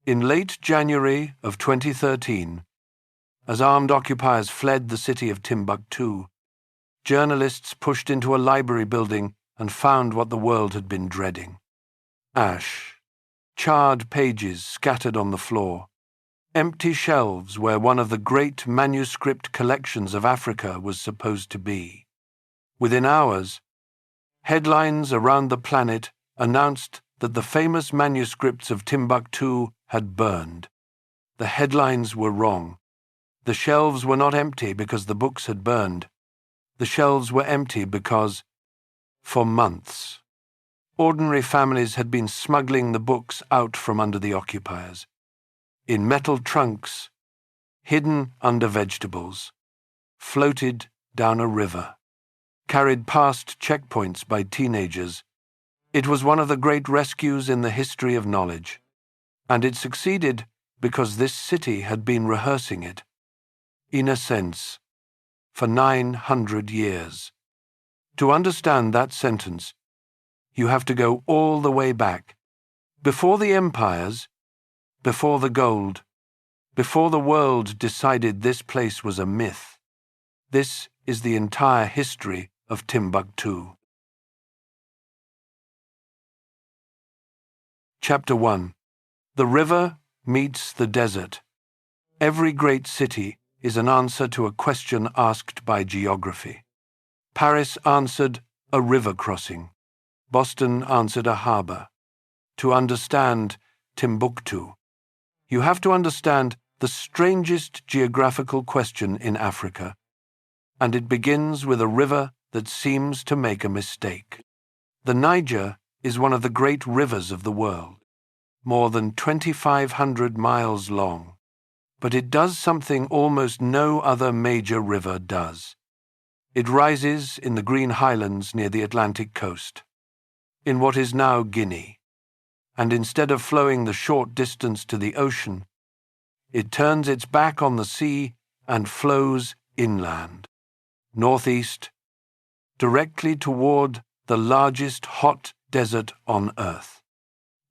In late January of 2013, as armed occupiers fled the city of Timbuktu, journalists pushed into a library building and found what the world had been dreading. Ash, charred pages scattered on the floor, empty shelves where one of the great manuscript collections of Africa was supposed to be. Within hours, headlines around the planet announced that the famous manuscripts of Timbuktu had burned. The headlines were wrong. The shelves were not empty because the books had burned. The shelves were empty because, for months, ordinary families had been smuggling the books out from under the occupiers, in metal trunks, hidden under vegetables, floated down a river, carried past checkpoints by teenagers. It was one of the great rescues in the history of knowledge, and it succeeded because this city had been rehearsing it, in a sense, for 900 years. To understand that sentence, you have to go all the way back, before the empires, before the gold, before the world decided this place was a myth. This is the entire history of Timbuktu. Chapter 1. The river meets the desert. Every great city is an answer to a question asked by geography. Paris answered a river crossing. Boston answered a harbor. To understand Timbuktu, you have to understand the strangest geographical question in Africa, and it begins with a river that seems to make a mistake. The Niger is one of the great rivers of the world, more than 2,500 miles long. But it does something almost no other major river does. It rises in the green highlands near the Atlantic coast, in what is now Guinea, and instead of flowing the short distance to the ocean, it turns its back on the sea and flows inland, northeast, directly toward the largest hot desert on earth.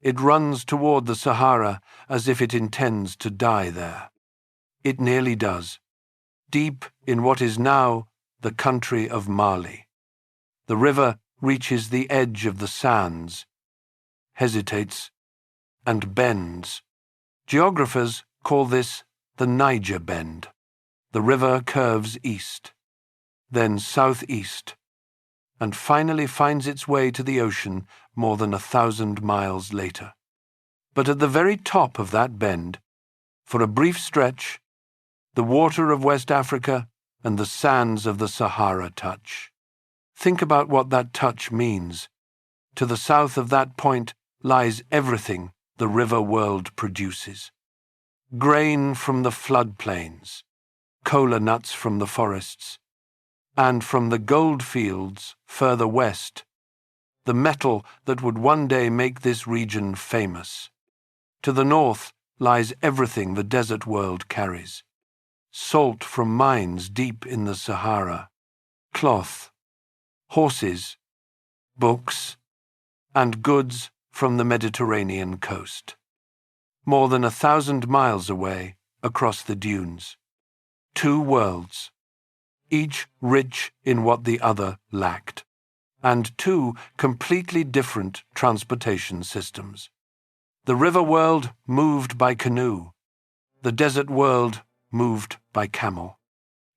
It runs toward the Sahara as if it intends to die there. It nearly does, deep in what is now the country of Mali. The river reaches the edge of the sands, hesitates, and bends. Geographers call this the Niger Bend. The river curves east, then southeast, and finally finds its way to the ocean more than 1,000 miles later. But at the very top of that bend, for a brief stretch, the water of West Africa and the sands of the Sahara touch. Think about what that touch means. To the south of that point lies everything the river world produces. Grain from the floodplains, cola nuts from the forests, and from the gold fields further west, the metal that would one day make this region famous. To the north lies everything the desert world carries. Salt from mines deep in the Sahara, cloth, horses, books, and goods from the Mediterranean coast. More than 1,000 miles away, across the dunes. Two worlds, each rich in what the other lacked, and two completely different transportation systems. The river world moved by canoe, the desert world moved by camel.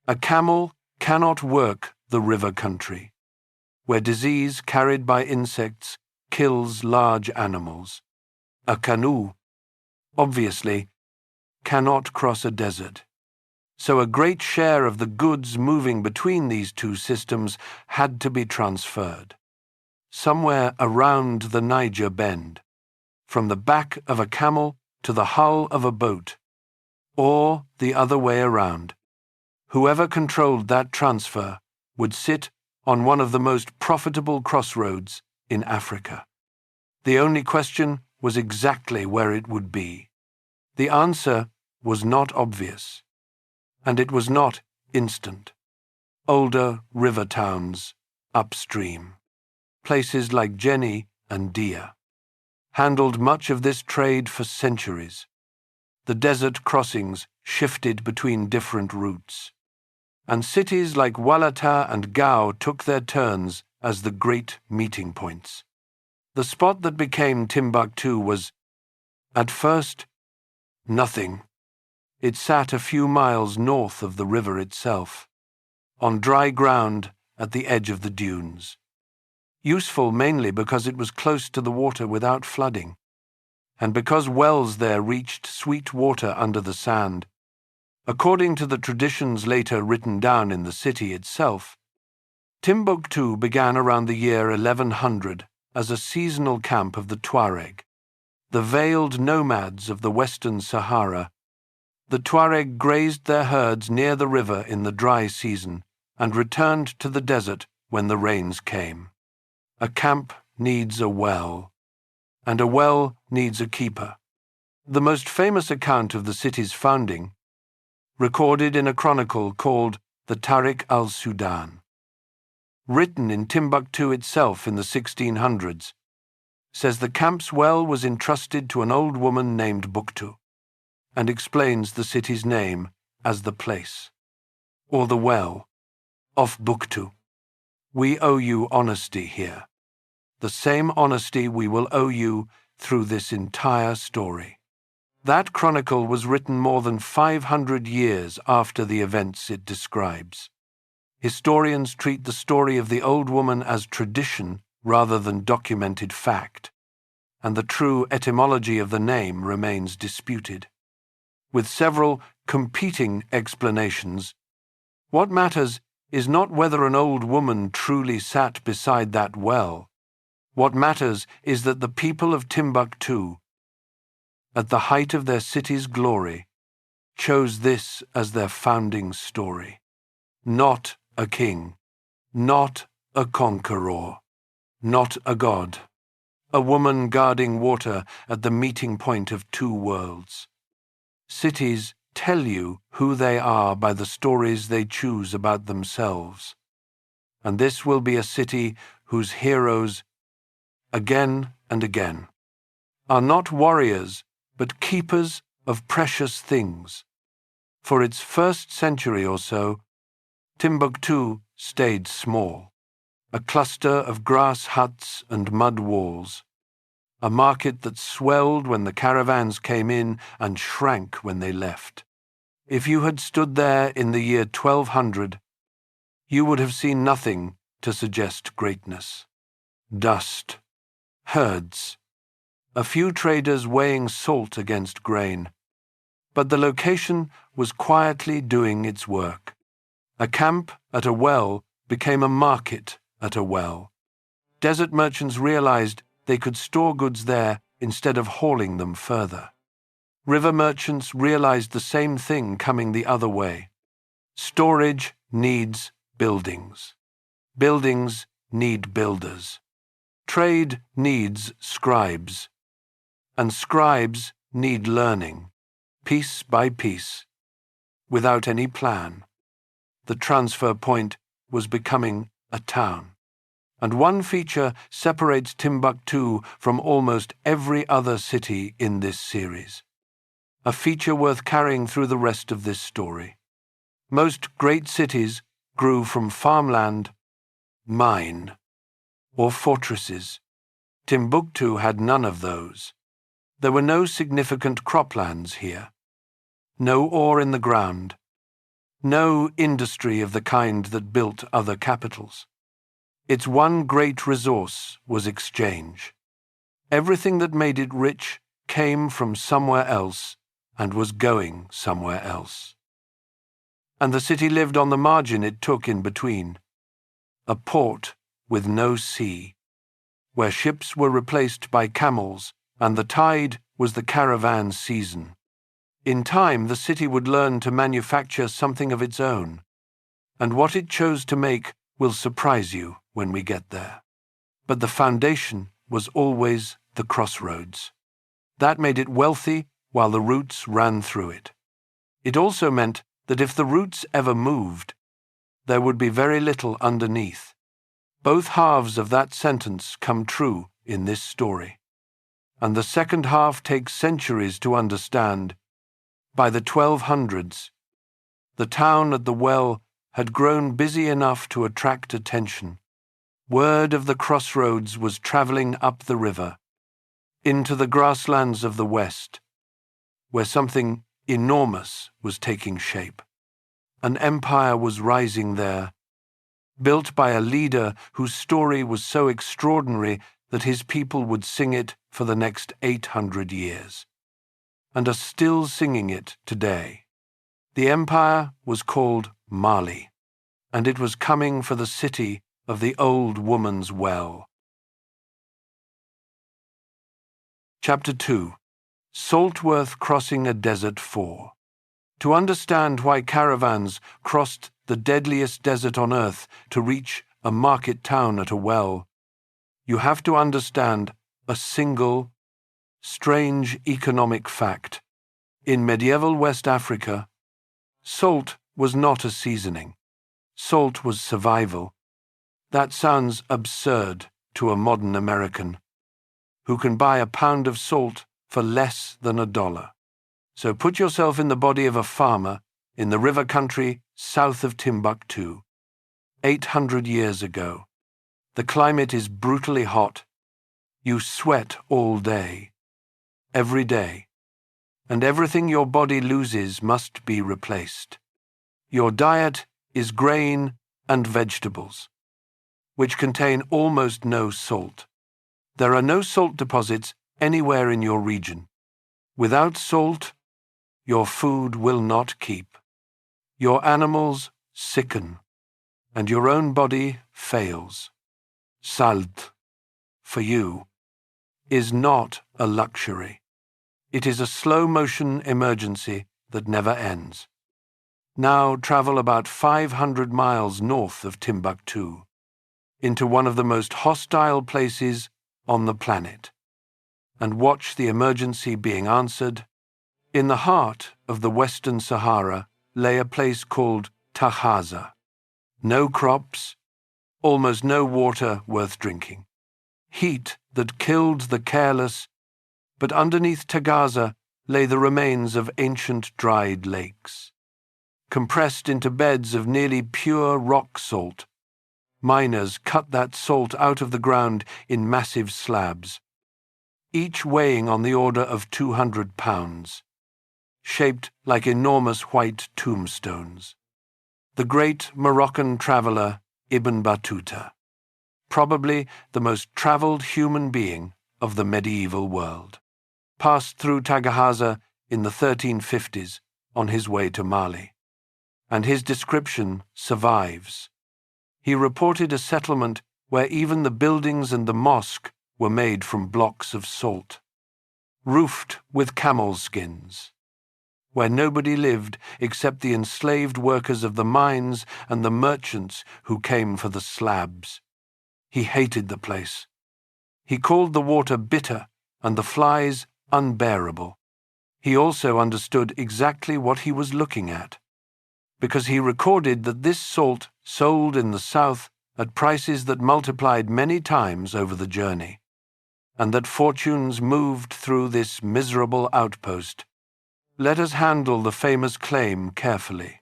A camel cannot work the river country, where disease carried by insects kills large animals. A canoe, obviously, cannot cross a desert. So a great share of the goods moving between these two systems had to be transferred. Somewhere around the Niger Bend, from the back of a camel to the hull of a boat, or the other way around. Whoever controlled that transfer would sit on one of the most profitable crossroads in Africa. The only question was exactly where it would be. The answer was not obvious, and it was not instant. Older river towns upstream, places like Jenny and Dia, handled much of this trade for centuries. the desert crossings shifted between different routes, and cities like Walata and Gao took their turns as the great meeting points. The spot that became Timbuktu was, at first, nothing. It sat a few miles north of the river itself, on dry ground at the edge of the dunes. Useful mainly because it was close to the water without flooding, and because wells there reached sweet water under the sand. According to the traditions later written down in the city itself, Timbuktu began around the year 1100 as a seasonal camp of the Tuareg, the veiled nomads of the western Sahara. The Tuareg grazed their herds near the river in the dry season and returned to the desert when the rains came. A camp needs a well, and a well needs a keeper. The most famous account of the city's founding, recorded in a chronicle called the Tarikh al-Sudan, written in Timbuktu itself in the 1600s, says the camp's well was entrusted to an old woman named Buktu, and explains the city's name as the place, or the well, of Buktu. We owe you honesty here, the same honesty we will owe you through this entire story. That chronicle was written more than 500 years after the events it describes. Historians treat the story of the old woman as tradition rather than documented fact, and the true etymology of the name remains disputed. With several competing explanations, what matters is not whether an old woman truly sat beside that well. What matters is that the people of Timbuktu, at the height of their city's glory, chose this as their founding story. Not a king, not a conqueror, not a god, a woman guarding water at the meeting point of two worlds. Cities tell you who they are by the stories they choose about themselves. And this will be a city whose heroes, again and again, are not warriors but keepers of precious things. For its first century or so, Timbuktu stayed small, a cluster of grass huts and mud walls, a market that swelled when the caravans came in and shrank when they left. If you had stood there in the year 1200, you would have seen nothing to suggest greatness. Dust, herds, a few traders weighing salt against grain, but the location was quietly doing its work. A camp at a well became a market at a well. Desert merchants realized they could store goods there instead of hauling them further. River merchants realized the same thing coming the other way. Storage needs buildings. Buildings need builders. Trade needs scribes. And scribes need learning, piece by piece, without any plan. The transfer point was becoming a town. And one feature separates Timbuktu from almost every other city in this series. A feature worth carrying through the rest of this story. Most great cities grew from farmland, mine, or fortresses. Timbuktu had none of those. There were no significant croplands here, no ore in the ground, no industry of the kind that built other capitals. Its one great resource was exchange. Everything that made it rich came from somewhere else and was going somewhere else. And the city lived on the margin it took in between, a port with no sea, where ships were replaced by camels and the tide was the caravan season. In time, the city would learn to manufacture something of its own, and what it chose to make will surprise you when we get there. But the foundation was always the crossroads. That made it wealthy while the roots ran through it. It also meant that if the roots ever moved, there would be very little underneath. Both halves of that sentence come true in this story. And the second half takes centuries to understand By the 1200s, the town at the well had grown busy enough to attract attention. Word of the crossroads was travelling up the river, into the grasslands of the west, where something enormous was taking shape. An empire was rising there, built by a leader whose story was so extraordinary that his people would sing it for the next 800 years, and are still singing it today. The empire was called Mali, and it was coming for the city of the old woman's well. Chapter 2. Saltworth crossing a desert 4. To understand why caravans crossed the deadliest desert on earth to reach a market town at a well, you have to understand a single, strange economic fact. In medieval West Africa, salt was not a seasoning. Salt was survival. That sounds absurd to a modern American, who can buy a pound of salt for less than $1. So put yourself in the body of a farmer in the river country south of Timbuktu. 800 years ago. The climate is brutally hot. You sweat all day, every day, and everything your body loses must be replaced. Your diet is grain and vegetables, which contain almost no salt. There are no salt deposits anywhere in your region. Without salt, your food will not keep. Your animals sicken, and your own body fails. Salt, for you, is not a luxury. It is a slow-motion emergency that never ends. Now travel about 500 miles north of Timbuktu, into one of the most hostile places on the planet, and watch the emergency being answered. In the heart of the Western Sahara lay a place called Taghaza. No crops, almost no water worth drinking. Heat that killed the careless, but underneath Taghaza lay the remains of ancient dried lakes. Compressed into beds of nearly pure rock salt, miners cut that salt out of the ground in massive slabs, each weighing on the order of 200 pounds, shaped like enormous white tombstones. The great Moroccan traveller Ibn Battuta, probably the most travelled human being of the medieval world, passed through Taghaza in the 1350s on his way to Mali, and his description survives. He reported a settlement where even the buildings and the mosque were made from blocks of salt, roofed with camel skins, where nobody lived except the enslaved workers of the mines and the merchants who came for the slabs. He hated the place. He called the water bitter and the flies unbearable. He also understood exactly what he was looking at, because he recorded that this salt sold in the south at prices that multiplied many times over the journey, and that fortunes moved through this miserable outpost. Let us handle the famous claim carefully,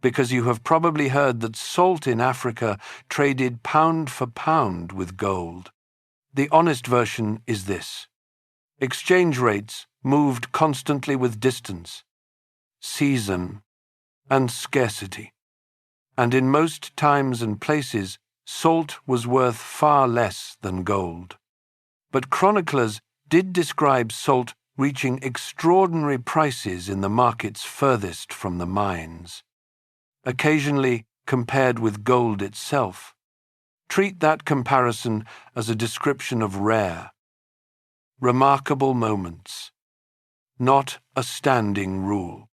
because you have probably heard that salt in Africa traded pound for pound with gold. The honest version is this: exchange rates moved constantly with distance, season, and scarcity, and in most times and places salt was worth far less than gold. But chroniclers did describe salt reaching extraordinary prices in the markets furthest from the mines, occasionally compared with gold itself. Treat that comparison as a description of rare, remarkable moments, not a standing rule.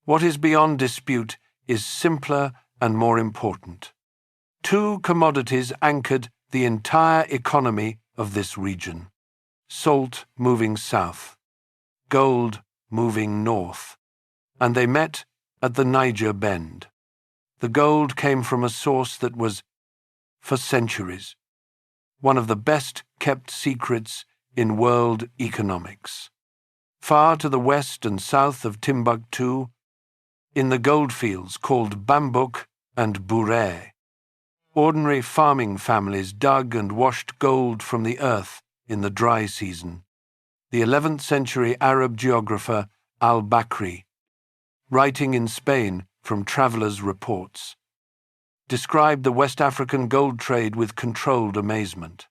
What is beyond dispute is simpler and more important. Two commodities anchored the entire economy of this region: salt moving south, gold moving north, and they met at the Niger Bend. The gold came from a source that was, for centuries, one of the best-kept secrets in world economics. Far to the west and south of Timbuktu, in the goldfields called Bambuk and Bouré, ordinary farming families dug and washed gold from the earth in the dry season. The 11th century Arab geographer al-Bakri, writing in Spain from travelers' reports, described the West African gold trade with controlled amazement.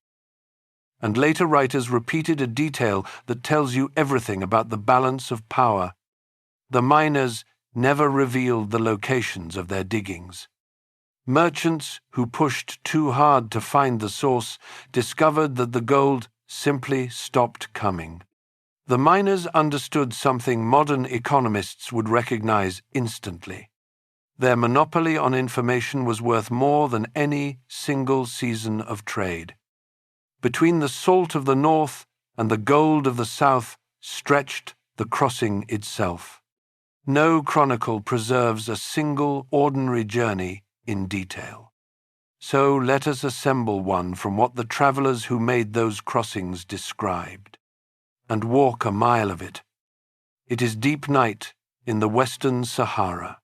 And later writers repeated a detail that tells you everything about the balance of power. The miners never revealed the locations of their diggings. Merchants who pushed too hard to find the source discovered that the gold simply stopped coming. The miners understood something modern economists would recognize instantly. Their monopoly on information was worth more than any single season of trade. Between the salt of the north and the gold of the south stretched the crossing itself. No chronicle preserves a single ordinary journey in detail. So let us assemble one from what the travelers who made those crossings described, and walk a mile of it. It is deep night in the western Sahara,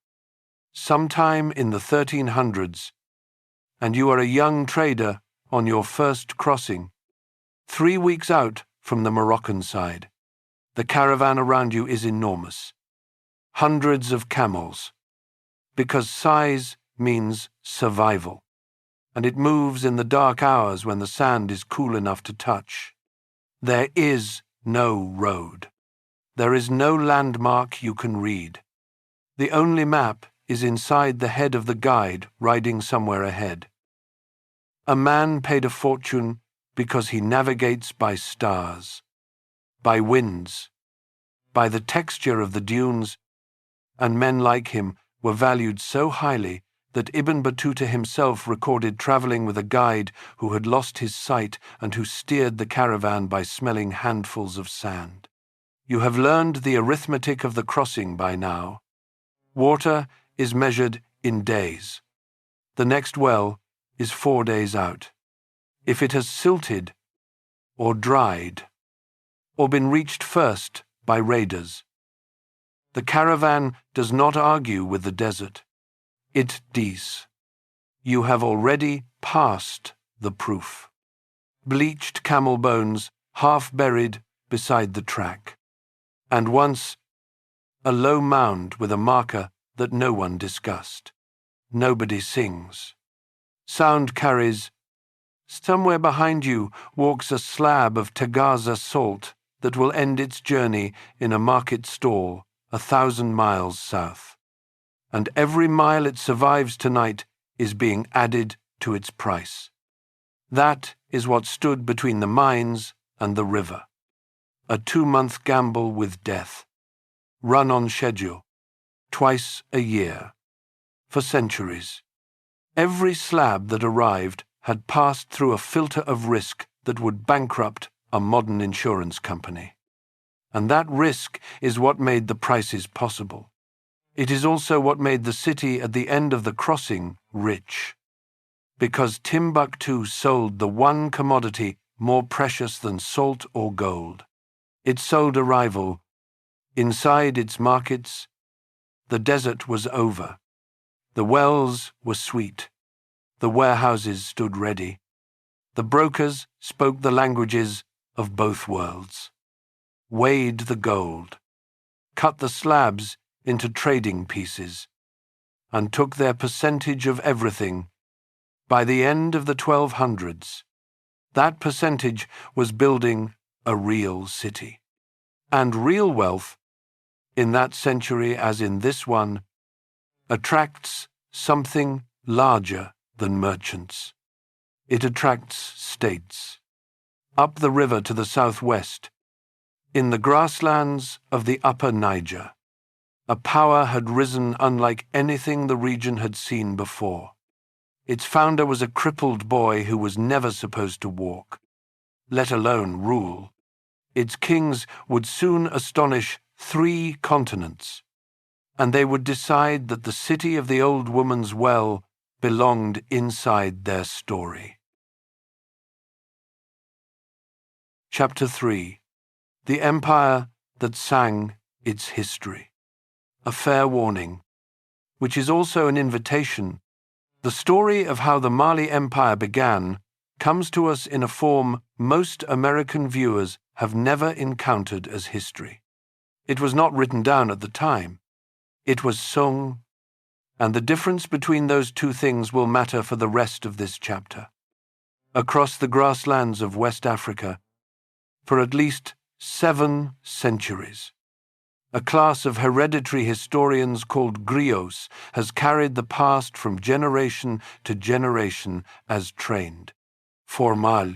sometime in the 1300s, and you are a young trader on your first crossing, 3 weeks out from the Moroccan side. The caravan around you is enormous. Hundreds of camels, because size means survival, and it moves in the dark hours when the sand is cool enough to touch. There is no road. There is no landmark you can read. The only map is inside the head of the guide riding somewhere ahead. A man paid a fortune because he navigates by stars, by winds, by the texture of the dunes, and men like him were valued so highly that Ibn Battuta himself recorded traveling with a guide who had lost his sight and who steered the caravan by smelling handfuls of sand. You have learned the arithmetic of the crossing by now. Water is measured in days. The next well is 4 days out. If it has silted, or dried, or been reached first by raiders, the caravan does not argue with the desert. It dies. You have already passed the proof. Bleached camel bones, half buried beside the track. And once, a low mound with a marker that no one discussed. Nobody sings. Sound carries, somewhere behind you walks a slab of Tagaza salt that will end its journey in a market stall 1,000 miles south. And every mile it survives tonight is being added to its price. That is what stood between the mines and the river. A 2-month gamble with death. Run on schedule. Twice a year. For centuries. Every slab that arrived had passed through a filter of risk that would bankrupt a modern insurance company. And that risk is what made the prices possible. It is also what made the city at the end of the crossing rich. Because Timbuktu sold the one commodity more precious than salt or gold. It sold a rival. Inside its markets, the desert was over. The wells were sweet. The warehouses stood ready. The brokers spoke the languages of both worlds. Weighed the gold, cut the slabs into trading pieces, and took their percentage of everything. By the end of the 1200s, that percentage was building a real city. And real wealth, in that century as in this one, attracts something larger than merchants. It attracts states. Up the river to the southwest, in the grasslands of the upper Niger, a power had risen unlike anything the region had seen before. Its founder was a crippled boy who was never supposed to walk, let alone rule. Its kings would soon astonish 3 continents, and they would decide that the city of the old woman's well belonged inside their story. Chapter 3. The Empire that sang its history. A fair warning, which is also an invitation. The story of how the Mali Empire began comes to us in a form most American viewers have never encountered as history. It was not written down at the time. It was sung, and the difference between those two things will matter for the rest of this chapter. Across the grasslands of West Africa, for at least 7 centuries, a class of hereditary historians called griots has carried the past from generation to generation as trained, formal,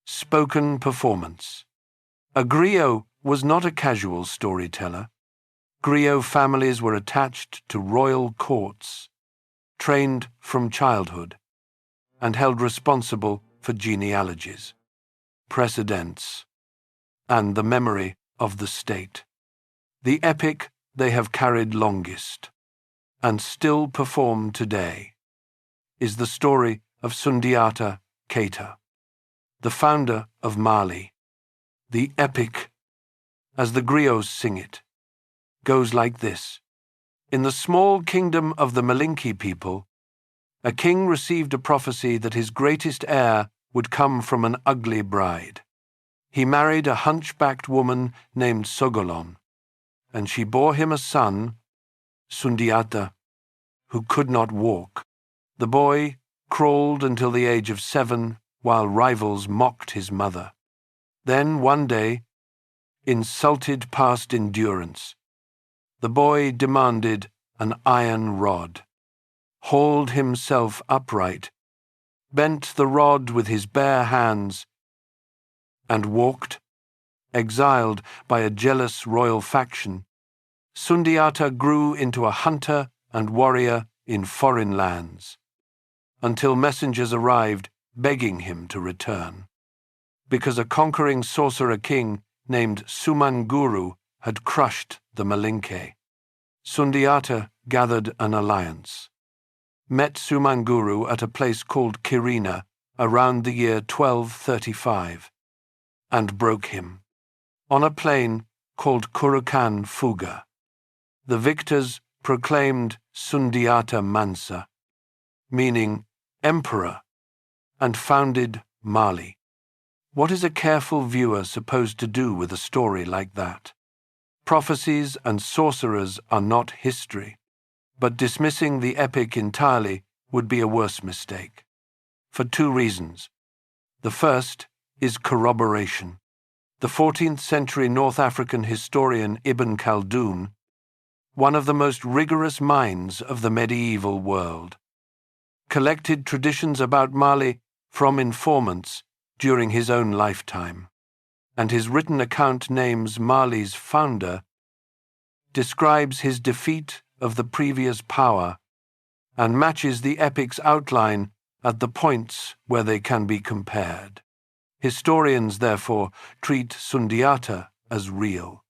spoken performance. A griot was not a casual storyteller. Griot families were attached to royal courts, trained from childhood, and held responsible for genealogies, precedents, and the memory of the state. The epic they have carried longest, and still perform today, is the story of Sundiata Keita, the founder of Mali. The epic, as the griots sing it, goes like this. In the small kingdom of the Malinke people, a king received a prophecy that his greatest heir would come from an ugly bride. He married a hunchbacked woman named Sogolon, and she bore him a son, Sundiata, who could not walk. The boy crawled until the age of 7, while rivals mocked his mother. Then, one day, insulted past endurance, the boy demanded an iron rod, hauled himself upright, bent the rod with his bare hands, and walked, exiled by a jealous royal faction. Sundiata grew into a hunter and warrior in foreign lands, until messengers arrived begging him to return, because a conquering sorcerer king named Sumanguru had crushed the Malinke. Sundiata gathered an alliance, met Sumanguru at a place called Kirina around the year 1235, and broke him, on a plain called Kurukan Fuga. The victors proclaimed Sundiata Mansa, meaning emperor, and founded Mali. What is a careful viewer supposed to do with a story like that? Prophecies and sorcerers are not history, but dismissing the epic entirely would be a worse mistake, for 2 reasons. The first is corroboration. The 14th century North African historian Ibn Khaldun, one of the most rigorous minds of the medieval world, collected traditions about Mali from informants during his own lifetime, and his written account names Mali's founder, describes his defeat of the previous power, and matches the epic's outline at the points where they can be compared. Historians, therefore, treat Sundiata as real,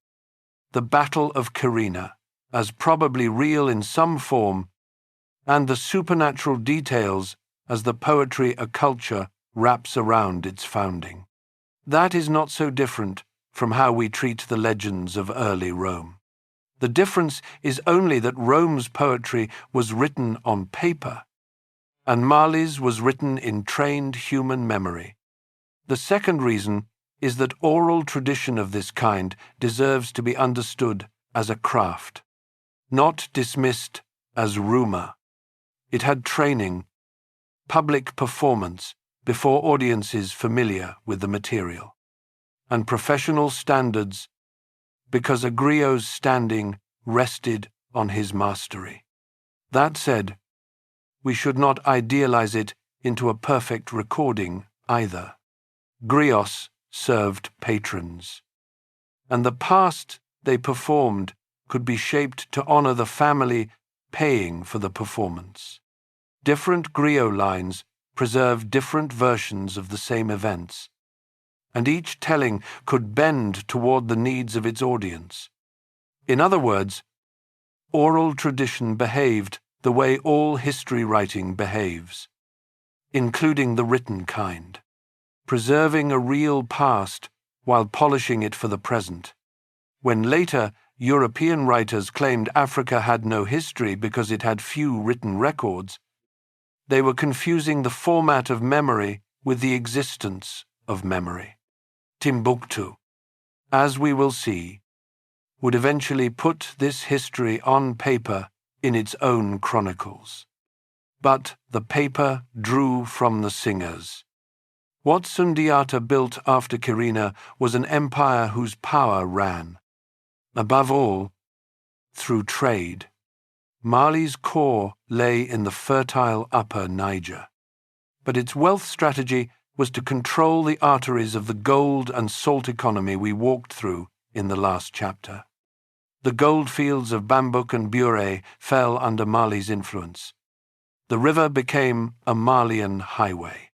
the Battle of Kirina as probably real in some form, and the supernatural details as the poetry a culture wraps around its founding. That is not so different from how we treat the legends of early Rome. The difference is only that Rome's poetry was written on paper, and Mali's was written in trained human memory. The second reason is that oral tradition of this kind deserves to be understood as a craft, not dismissed as rumor. It had training, public performance before audiences familiar with the material, and professional standards because a griot's standing rested on his mastery. That said, we should not idealize it into a perfect recording either. Griots served patrons, and the past they performed could be shaped to honor the family paying for the performance. Different griot lines preserve different versions of the same events, and each telling could bend toward the needs of its audience. In other words, oral tradition behaved the way all history writing behaves, including the written kind, preserving a real past while polishing it for the present. When later European writers claimed Africa had no history because it had few written records, they were confusing the format of memory with the existence of memory. Timbuktu, as we will see, would eventually put this history on paper in its own chronicles. But the paper drew from the singers. What Sundiata built after Quirina was an empire whose power ran, above all, through trade. Mali's core lay in the fertile upper Niger, but its wealth strategy was to control the arteries of the gold and salt economy we walked through in the last chapter. The gold fields of Bambouk and Bure fell under Mali's influence. The river became a Malian highway,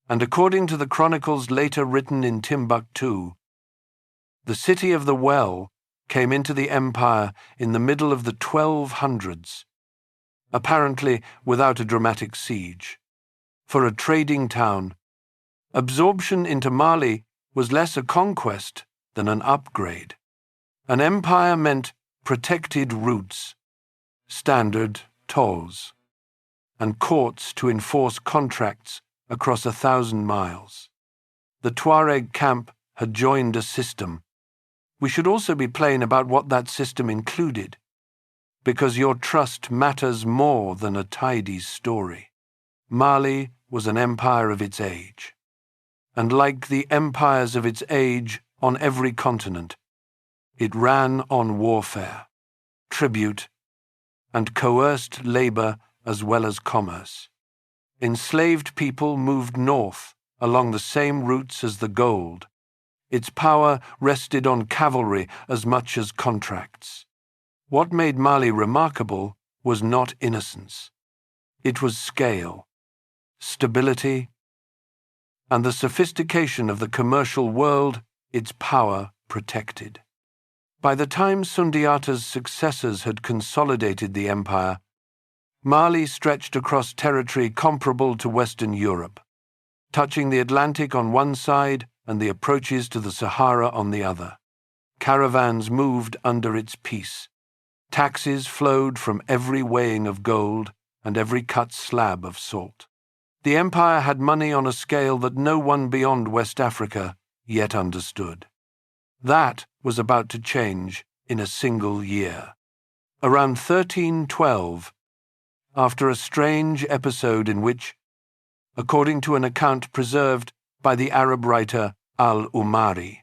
and according to the chronicles later written in Timbuktu, the city of the well came into the empire in the middle of the 1200s, apparently without a dramatic siege. For a trading town, absorption into Mali was less a conquest than an upgrade. An empire meant protected routes, standard tolls, and courts to enforce contracts across 1,000 miles. The Tuareg camp had joined a system. We should also be plain about what that system included, because your trust matters more than a tidy story. Mali was an empire of its age, and like the empires of its age on every continent, it ran on warfare, tribute, and coerced labor as well as commerce. Enslaved people moved north along the same routes as the gold. Its power rested on cavalry as much as contracts. What made Mali remarkable was not innocence. It was scale, stability, and the sophistication of the commercial world its power protected. By the time Sundiata's successors had consolidated the empire, Mali stretched across territory comparable to Western Europe, touching the Atlantic on one side and the approaches to the Sahara on the other. Caravans moved under its peace. Taxes flowed from every weighing of gold and every cut slab of salt. The empire had money on a scale that no one beyond West Africa yet understood. That was about to change in a single year. Around 1312, after a strange episode in which, according to an account preserved by the Arab writer al-Umari,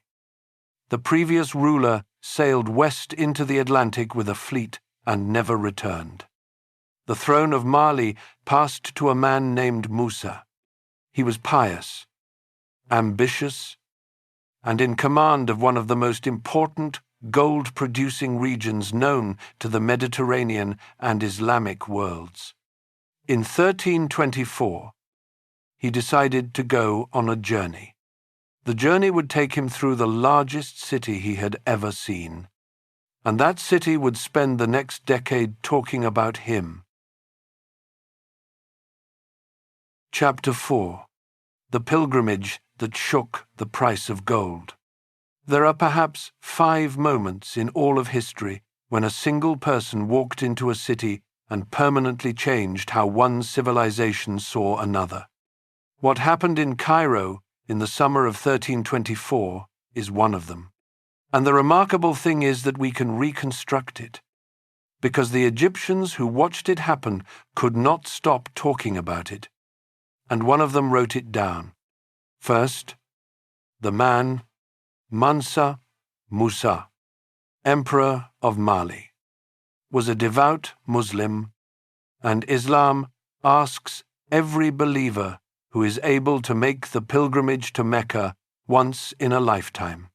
the previous ruler sailed west into the Atlantic with a fleet and never returned. The throne of Mali passed to a man named Musa. He was pious, ambitious, and in command of one of the most important gold-producing regions known to the Mediterranean and Islamic worlds. In 1324, he decided to go on a journey. The journey would take him through the largest city he had ever seen, and that city would spend the next decade talking about him. Chapter 4. The Pilgrimage that Shook the Price of Gold. There are perhaps 5 moments in all of history when a single person walked into a city and permanently changed how one civilization saw another. What happened in Cairo in the summer of 1324 is one of them. And the remarkable thing is that we can reconstruct it, because the Egyptians who watched it happen could not stop talking about it, and one of them wrote it down. First, the man Mansa Musa, Emperor of Mali, was a devout Muslim, and Islam asks every believer who is able to make the pilgrimage to Mecca once in a lifetime.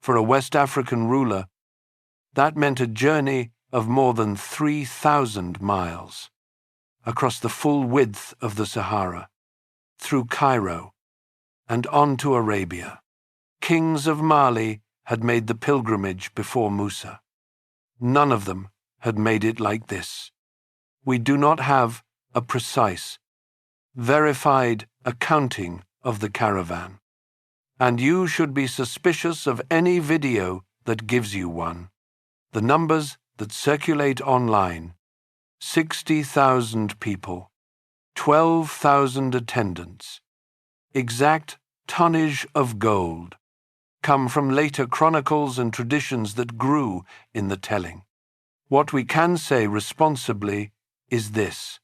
For a West African ruler, that meant a journey of more than 3,000 miles, across the full width of the Sahara, through Cairo, and on to Arabia. Kings of Mali had made the pilgrimage before Musa. None of them had made it like this. We do not have a precise, verified accounting of the caravan, and you should be suspicious of any video that gives you one. The numbers that circulate online: 60,000 people, 12,000 attendants, exact tonnage of gold, come from later chronicles and traditions that grew in the telling. What we can say responsibly is this: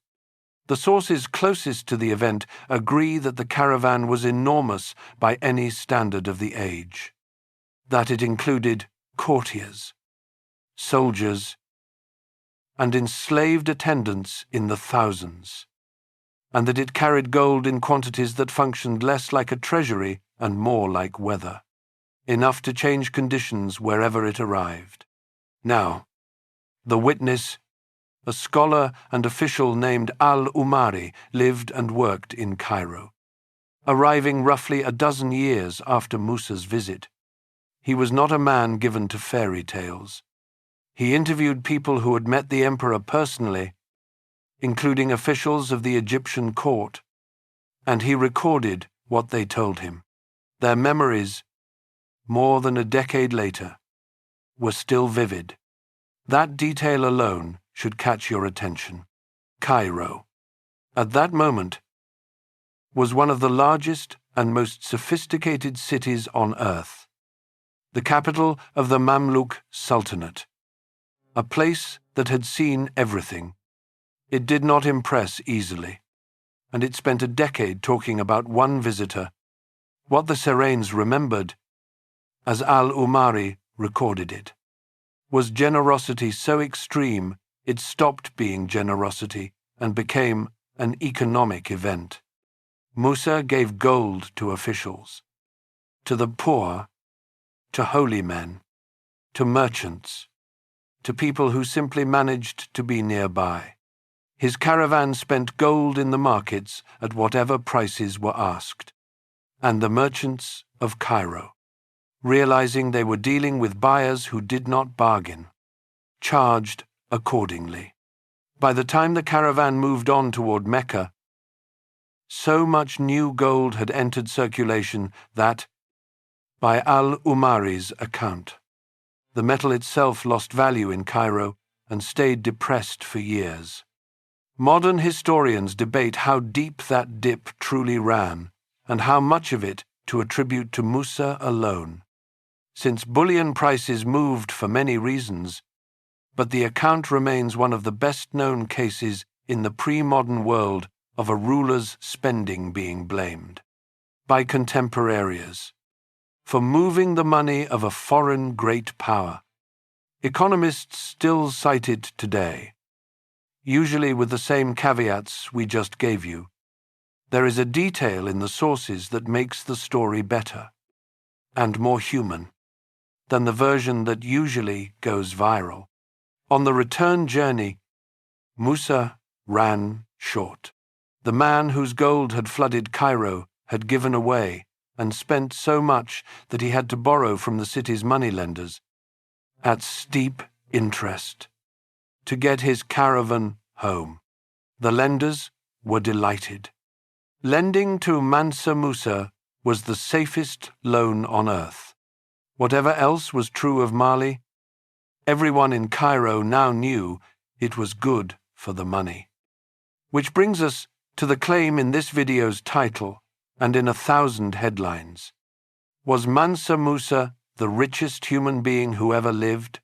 the sources closest to the event agree that the caravan was enormous by any standard of the age, that it included courtiers, soldiers, and enslaved attendants in the thousands, and that it carried gold in quantities that functioned less like a treasury and more like weather, enough to change conditions wherever it arrived. Now, the witness, a scholar and official named al-Umari, lived and worked in Cairo. Arriving roughly a dozen years after Musa's visit, he was not a man given to fairy tales. He interviewed people who had met the emperor personally, including officials of the Egyptian court, and he recorded what they told him. Their memories, more than a decade later, were still vivid. That detail alone should catch your attention. Cairo, at that moment, was one of the largest and most sophisticated cities on earth, the capital of the Mamluk Sultanate, a place that had seen everything. It did not impress easily, and it spent a decade talking about one visitor. What the Serains remembered, as al-Umari recorded it, was generosity so extreme it stopped being generosity and became an economic event. Musa gave gold to officials, to the poor, to holy men, to merchants, to people who simply managed to be nearby. His caravan spent gold in the markets at whatever prices were asked, and the merchants of Cairo, realizing they were dealing with buyers who did not bargain, charged accordingly. By the time the caravan moved on toward Mecca, so much new gold had entered circulation that, by al-Umari's account, the metal itself lost value in Cairo and stayed depressed for years. Modern historians debate how deep that dip truly ran and how much of it to attribute to Musa alone, since bullion prices moved for many reasons, but the account remains one of the best-known cases in the pre-modern world of a ruler's spending being blamed, by contemporaries, for moving the money of a foreign great power. Economists still cite it today, usually with the same caveats we just gave you. There is a detail in the sources that makes the story better and more human than the version that usually goes viral. On the return journey, Musa ran short. The man whose gold had flooded Cairo had given away and spent so much that he had to borrow from the city's moneylenders, at steep interest, to get his caravan home. The lenders were delighted. Lending to Mansa Musa was the safest loan on earth. Whatever else was true of Mali, everyone in Cairo now knew it was good for the money. Which brings us to the claim in this video's title and in 1,000 headlines. Was Mansa Musa the richest human being who ever lived?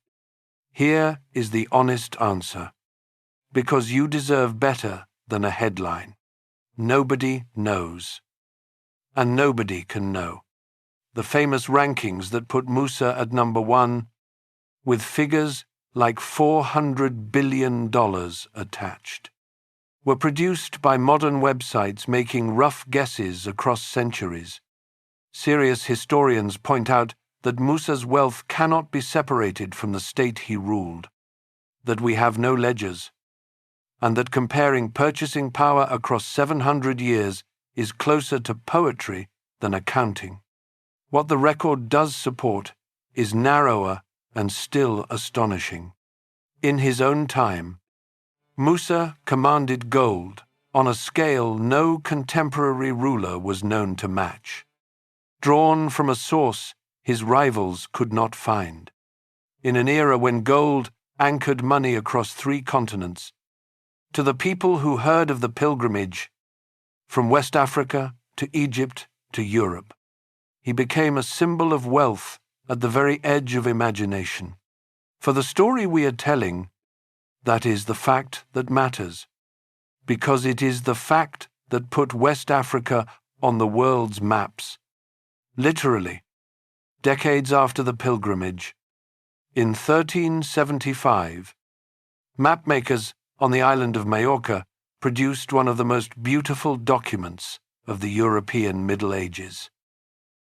Here is the honest answer. Because you deserve better than a headline. Nobody knows. And nobody can know. The famous rankings that put Musa at number 1, with figures like $400 billion attached, were produced by modern websites making rough guesses across centuries. Serious historians point out that Musa's wealth cannot be separated from the state he ruled, that we have no ledgers, and that comparing purchasing power across 700 years is closer to poetry than accounting. What the record does support is narrower and still astonishing. In his own time, Musa commanded gold on a scale no contemporary ruler was known to match, drawn from a source his rivals could not find. in an era when gold anchored money across 3 continents, to the people who heard of the pilgrimage from West Africa to Egypt to Europe. He became a symbol of wealth at the very edge of imagination. For the story we are telling, that is the fact that matters, because it is the fact that put West Africa on the world's maps. Literally, decades after the pilgrimage, in 1375, mapmakers on the island of Majorca produced one of the most beautiful documents of the European Middle Ages,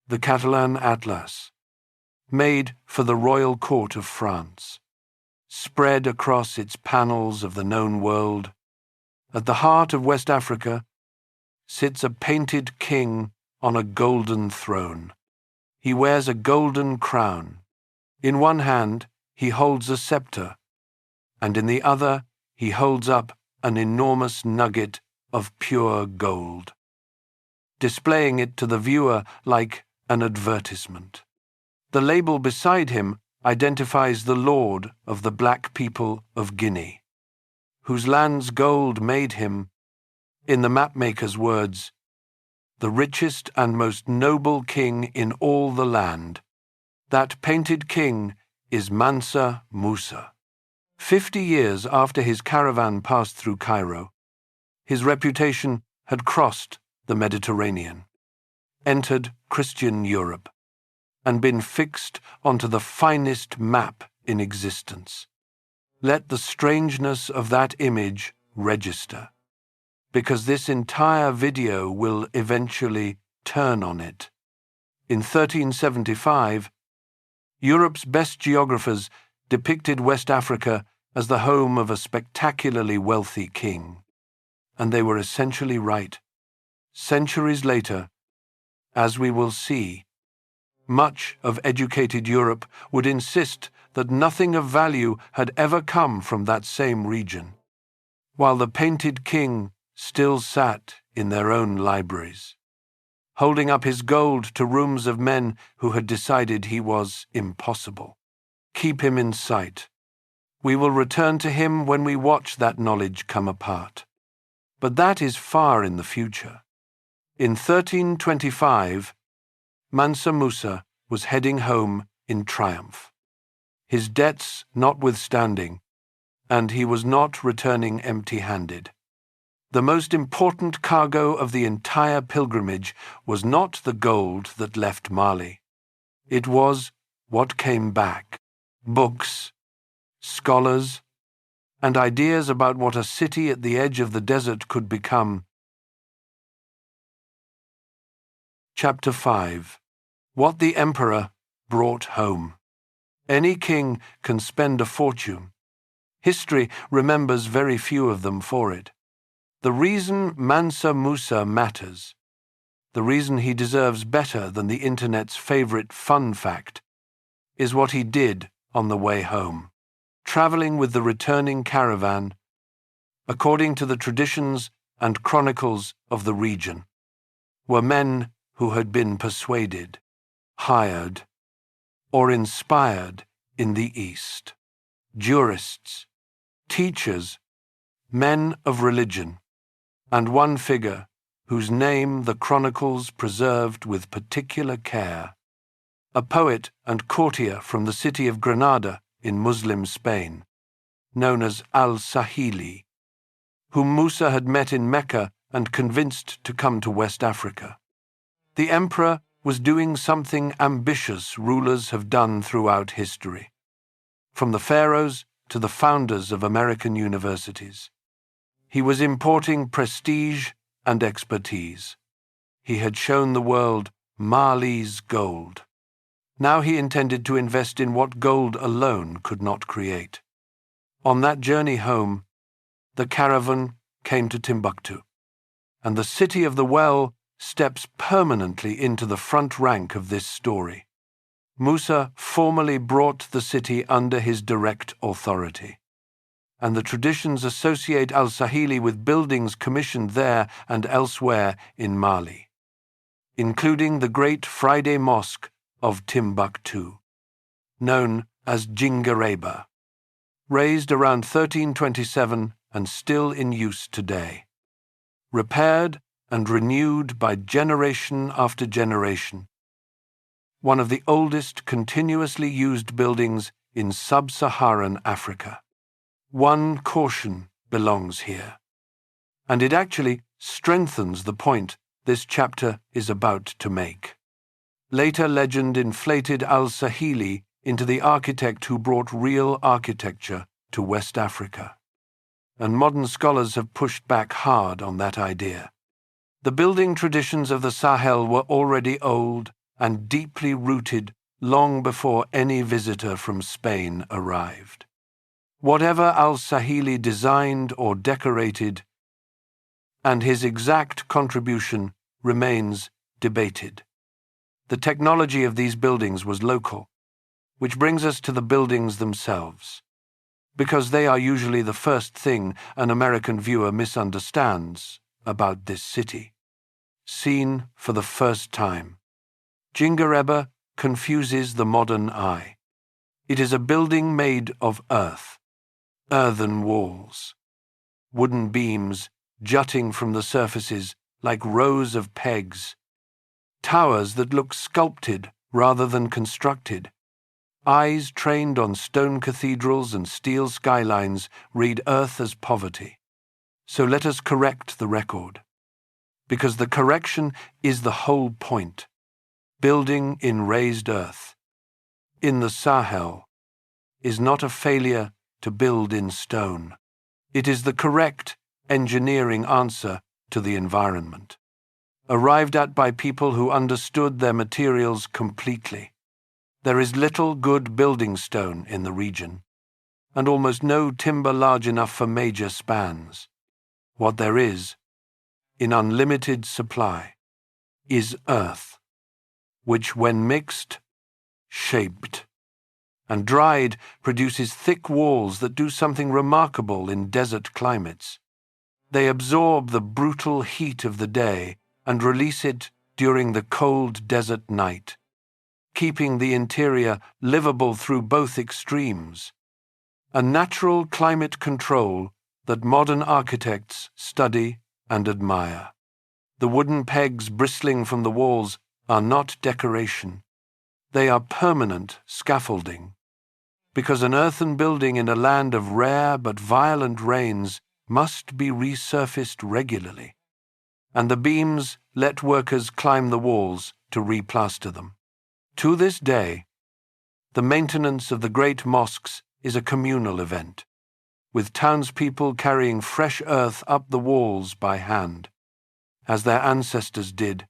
the Catalan Atlas, made for the royal court of France. Spread across its panels of the known world, at the heart of West Africa sits a painted king on a golden throne. He wears a golden crown. In one hand he holds a scepter, and in the other he holds up an enormous nugget of pure gold, displaying it to the viewer like an advertisement. The label beside him identifies the lord of the black people of Guinea, whose land's gold made him, in the mapmaker's words, the richest and most noble king in all the land. That painted king is Mansa Musa. 50 years after his caravan passed through Cairo, his reputation had crossed the Mediterranean, entered Christian Europe, and been fixed onto the finest map in existence. Let the strangeness of that image register, because this entire video will eventually turn on it. In 1375, Europe's best geographers depicted West Africa as the home of a spectacularly wealthy king, and they were essentially right. Centuries later, as we will see, much of educated Europe would insist that nothing of value had ever come from that same region, while the painted king still sat in their own libraries, holding up his gold to rooms of men who had decided he was impossible. Keep him in sight. We will return to him when we watch that knowledge come apart. But that is far in the future. In 1325, Mansa Musa was heading home in triumph, his debts notwithstanding, and he was not returning empty-handed. The most important cargo of the entire pilgrimage was not the gold that left Mali. It was what came back: books, scholars, and ideas about what a city at the edge of the desert could become. Chapter 5. What the Emperor brought home. Any king can spend a fortune. History remembers very few of them for it. The reason Mansa Musa matters, the reason he deserves better than the internet's favorite fun fact, is what he did on the way home. Traveling with the returning caravan, according to the traditions and chronicles of the region, were men who had been persuaded, hired, or inspired in the East. Jurists, teachers, men of religion, and one figure whose name the chronicles preserved with particular care, a poet and courtier from the city of Granada in Muslim Spain, known as al-Sahili, whom Musa had met in Mecca and convinced to come to West Africa. The emperor was doing something ambitious rulers have done throughout history, from the pharaohs to the founders of American universities. He was importing prestige and expertise. He had shown the world Mali's gold. Now he intended to invest in what gold alone could not create. On that journey home, the caravan came to Timbuktu, and the city of the well steps permanently into the front rank of this story. Musa formally brought the city under his direct authority, and the traditions associate al-Sahili with buildings commissioned there and elsewhere in Mali, including the great Friday Mosque of Timbuktu, known as Jingareba, raised around 1327 and still in use today. Repaired and renewed by generation after generation. One of the oldest continuously used buildings in sub-Saharan Africa. One caution belongs here, and it actually strengthens the point this chapter is about to make. Later legend inflated al-Sahili into the architect who brought real architecture to West Africa, and modern scholars have pushed back hard on that idea. The building traditions of the Sahel were already old and deeply rooted long before any visitor from Spain arrived. Whatever al-Sahili designed or decorated, and his exact contribution remains debated. The technology of these buildings was local, which brings us to the buildings themselves, because they are usually the first thing an American viewer misunderstands about this city. Seen for the first time, Jingareba confuses the modern eye. It is a building made of earth, earthen walls, wooden beams jutting from the surfaces like rows of pegs, towers that look sculpted rather than constructed. Eyes trained on stone cathedrals and steel skylines read earth as poverty. So let us correct the record, because the correction is the whole point. Building in raised earth, in the Sahel, is not a failure to build in stone. It is the correct engineering answer to the environment, arrived at by people who understood their materials completely. There is little good building stone in the region, and almost no timber large enough for major spans. What there is, in unlimited supply, is earth, which when mixed, shaped, and dried produces thick walls that do something remarkable in desert climates. They absorb the brutal heat of the day and release it during the cold desert night, keeping the interior livable through both extremes. A natural climate control that modern architects study and admire. The wooden pegs bristling from the walls are not decoration. They are permanent scaffolding, because an earthen building in a land of rare but violent rains must be resurfaced regularly, and the beams let workers climb the walls to replaster them. To this day, the maintenance of the great mosques is a communal event, with townspeople carrying fresh earth up the walls by hand, as their ancestors did.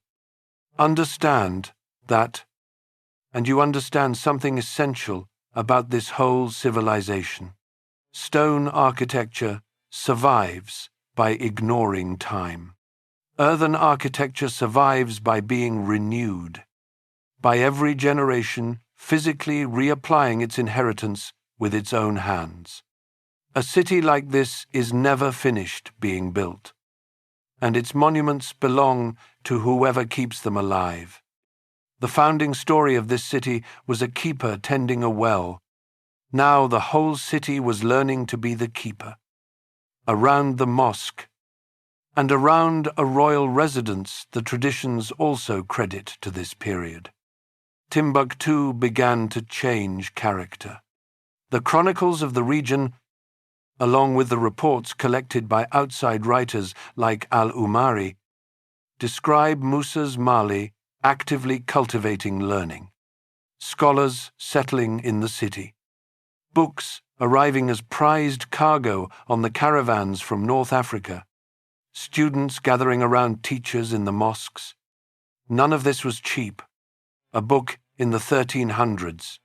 Understand that, and you understand something essential about this whole civilization. Stone architecture survives by ignoring time. Earthen architecture survives by being renewed, by every generation physically reapplying its inheritance with its own hands. A city like this is never finished being built, and its monuments belong to whoever keeps them alive. The founding story of this city was a keeper tending a well. Now the whole city was learning to be the keeper. Around the mosque, and around a royal residence, the traditions also credit to this period. Timbuktu began to change character. The chronicles of the region, along with the reports collected by outside writers like al-Umari, describe Musa's Mali actively cultivating learning, scholars settling in the city, books arriving as prized cargo on the caravans from North Africa, students gathering around teachers in the mosques. None of this was cheap. A book in the 1300s,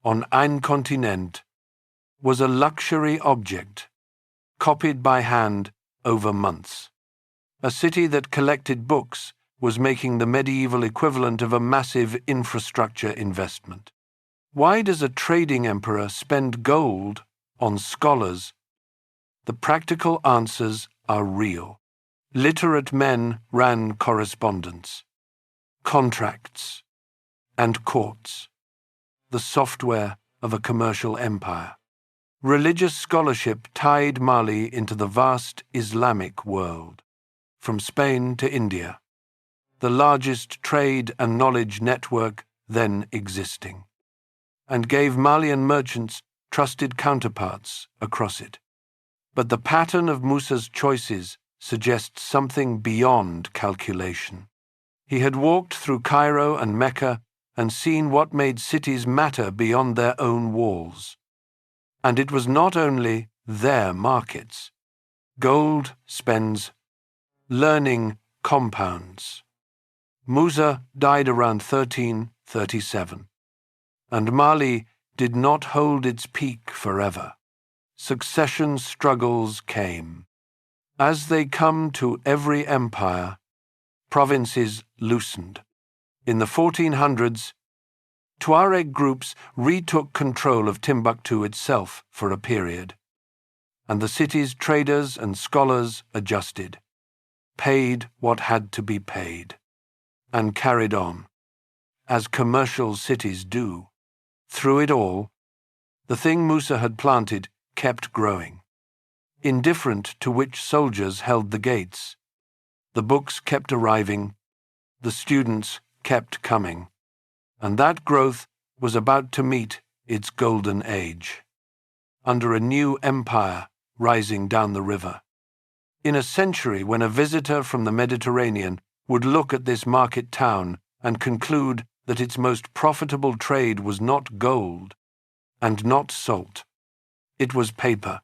on Ein Kontinent, was a luxury object, copied by hand over months. A city that collected books was making the medieval equivalent of a massive infrastructure investment. Why does a trading emperor spend gold on scholars? The practical answers are real. Literate men ran correspondence, contracts, and courts, the software of a commercial empire. Religious scholarship tied Mali into the vast Islamic world, from Spain to India, the largest trade and knowledge network then existing, and gave Malian merchants trusted counterparts across it. But the pattern of Musa's choices suggests something beyond calculation. He had walked through Cairo and Mecca and seen what made cities matter beyond their own walls. And it was not only their markets. Gold spends, learning compounds. Musa died around 1337, and Mali did not hold its peak forever. Succession struggles came. As they come to every empire, provinces loosened. In the 1400s, Tuareg groups retook control of Timbuktu itself for a period, and the city's traders and scholars adjusted, paid what had to be paid, and carried on, as commercial cities do. Through it all, the thing Musa had planted kept growing. Indifferent to which soldiers held the gates, the books kept arriving, the students kept coming, and that growth was about to meet its golden age, under a new empire rising down the river. In a century when a visitor from the Mediterranean would look at this market town and conclude that its most profitable trade was not gold and not salt, it was paper.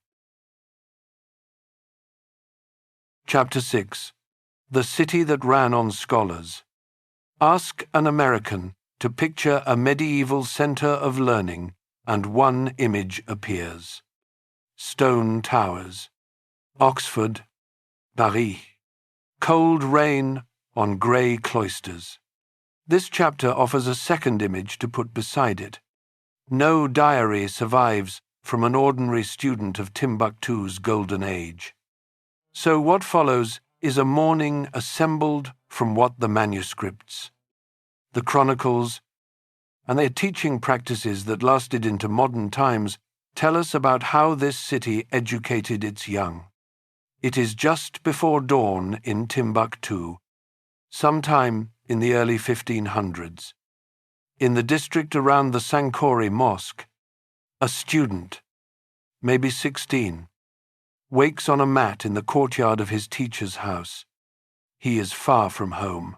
Chapter 6. The City That Ran on Scholars. Ask an American to picture a medieval center of learning, and one image appears. Stone towers. Oxford, Paris. Cold rain on grey cloisters. This chapter offers a second image to put beside it. No diary survives from an ordinary student of Timbuktu's golden age. So what follows is a morning assembled from what the manuscripts, the chronicles, and their teaching practices that lasted into modern times tell us about how this city educated its young. It is just before dawn in Timbuktu, sometime in the early 1500s. In the district around the Sankore mosque, a student, maybe 16, wakes on a mat in the courtyard of his teacher's house. He is far from home,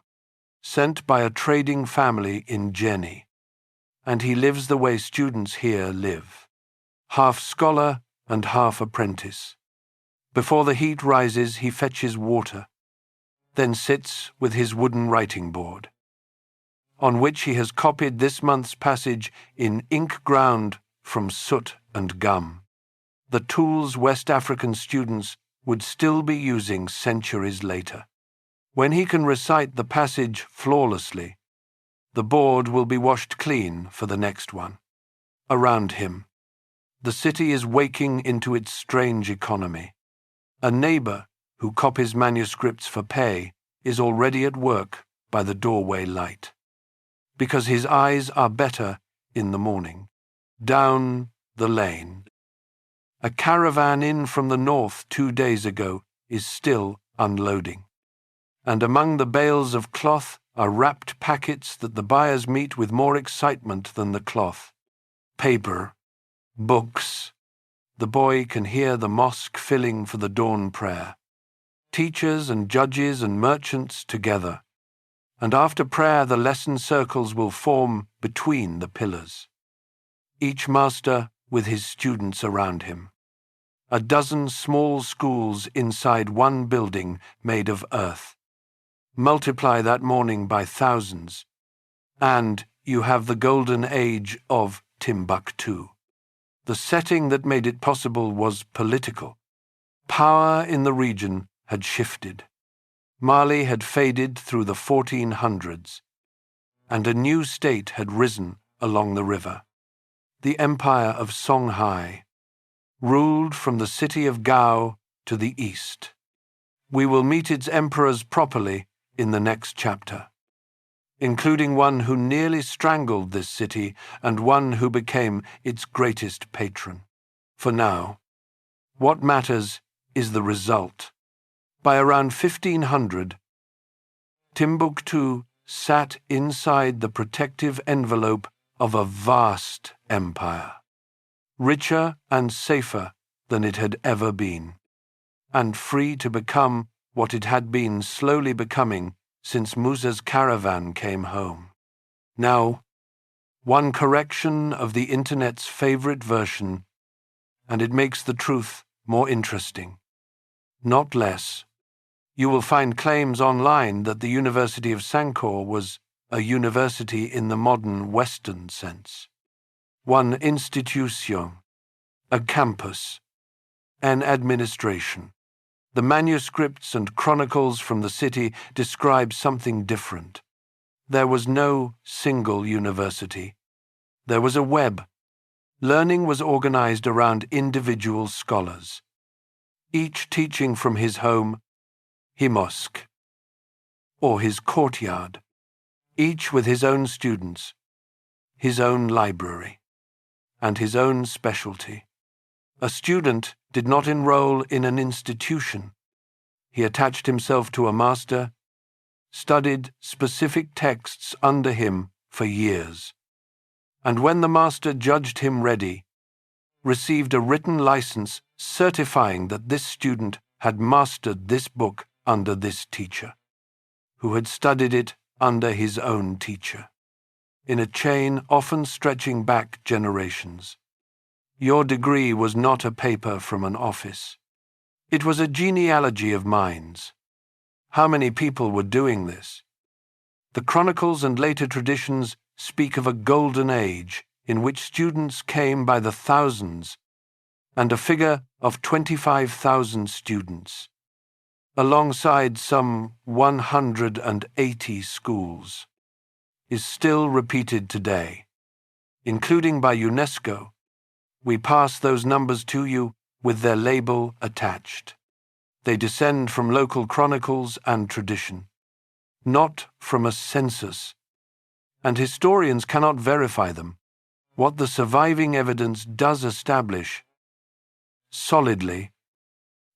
sent by a trading family in Jenny, and he lives the way students here live, half scholar and half apprentice. Before the heat rises, he fetches water, then sits with his wooden writing board, on which he has copied this month's passage in ink ground from soot and gum, the tools West African students would still be using centuries later. When he can recite the passage flawlessly, the board will be washed clean for the next one. Around him, the city is waking into its strange economy. A neighbor who copies manuscripts for pay is already at work by the doorway light, because his eyes are better in the morning. Down the lane, a caravan in from the north 2 days ago is still unloading, and among the bales of cloth are wrapped packets that the buyers meet with more excitement than the cloth. Paper, books. The boy can hear the mosque filling for the dawn prayer. Teachers and judges and merchants together, and after prayer the lesson circles will form between the pillars, each master with his students around him. A dozen small schools inside one building made of earth. Multiply that morning by thousands, and you have the golden age of Timbuktu. The setting that made it possible was political. Power in the region had shifted. Mali had faded through the 1400s, and a new state had risen along the river. The Empire of Songhai, ruled from the city of Gao to the east. We will meet its emperors properly in the next chapter. including one who nearly strangled this city and one who became its greatest patron. For now, what matters is the result. By around 1500, Timbuktu sat inside the protective envelope of a vast empire, richer and safer than it had ever been, and free to become what it had been slowly becoming since Musa's caravan came home. Now, one correction of the Internet's favorite version, and it makes the truth more interesting, not less. You will find claims online that the University of Sankore was a university in the modern Western sense. One institution, a campus, an administration. The manuscripts and chronicles from the city describe something different. There was no single university. There was a web. Learning was organized around individual scholars, each teaching from his home, his mosque, or his courtyard, each with his own students, his own library, and his own specialty. A student did not enroll in an institution. He attached himself to a master, studied specific texts under him for years, and when the master judged him ready, received a written license certifying that this student had mastered this book under this teacher, who had studied it under his own teacher, in a chain often stretching back generations. Your degree was not a paper from an office. It was a genealogy of minds. How many people were doing this? The chronicles and later traditions speak of a golden age in which students came by the thousands, and a figure of 25,000 students, alongside some 180 schools, is still repeated today, including by UNESCO. We pass those numbers to you with their label attached. They descend from local chronicles and tradition, not from a census, and historians cannot verify them. What the surviving evidence does establish, solidly,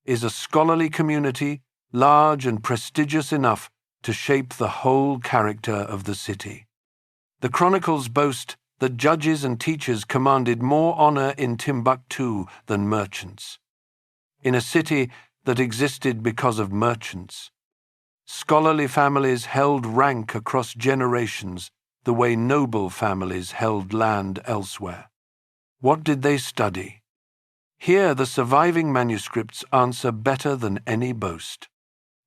is a scholarly community large and prestigious enough to shape the whole character of the city. The chronicles boast that judges and teachers commanded more honor in Timbuktu than merchants. In a city that existed because of merchants, scholarly families held rank across generations the way noble families held land elsewhere. What did they study? Here the surviving manuscripts answer better than any boast.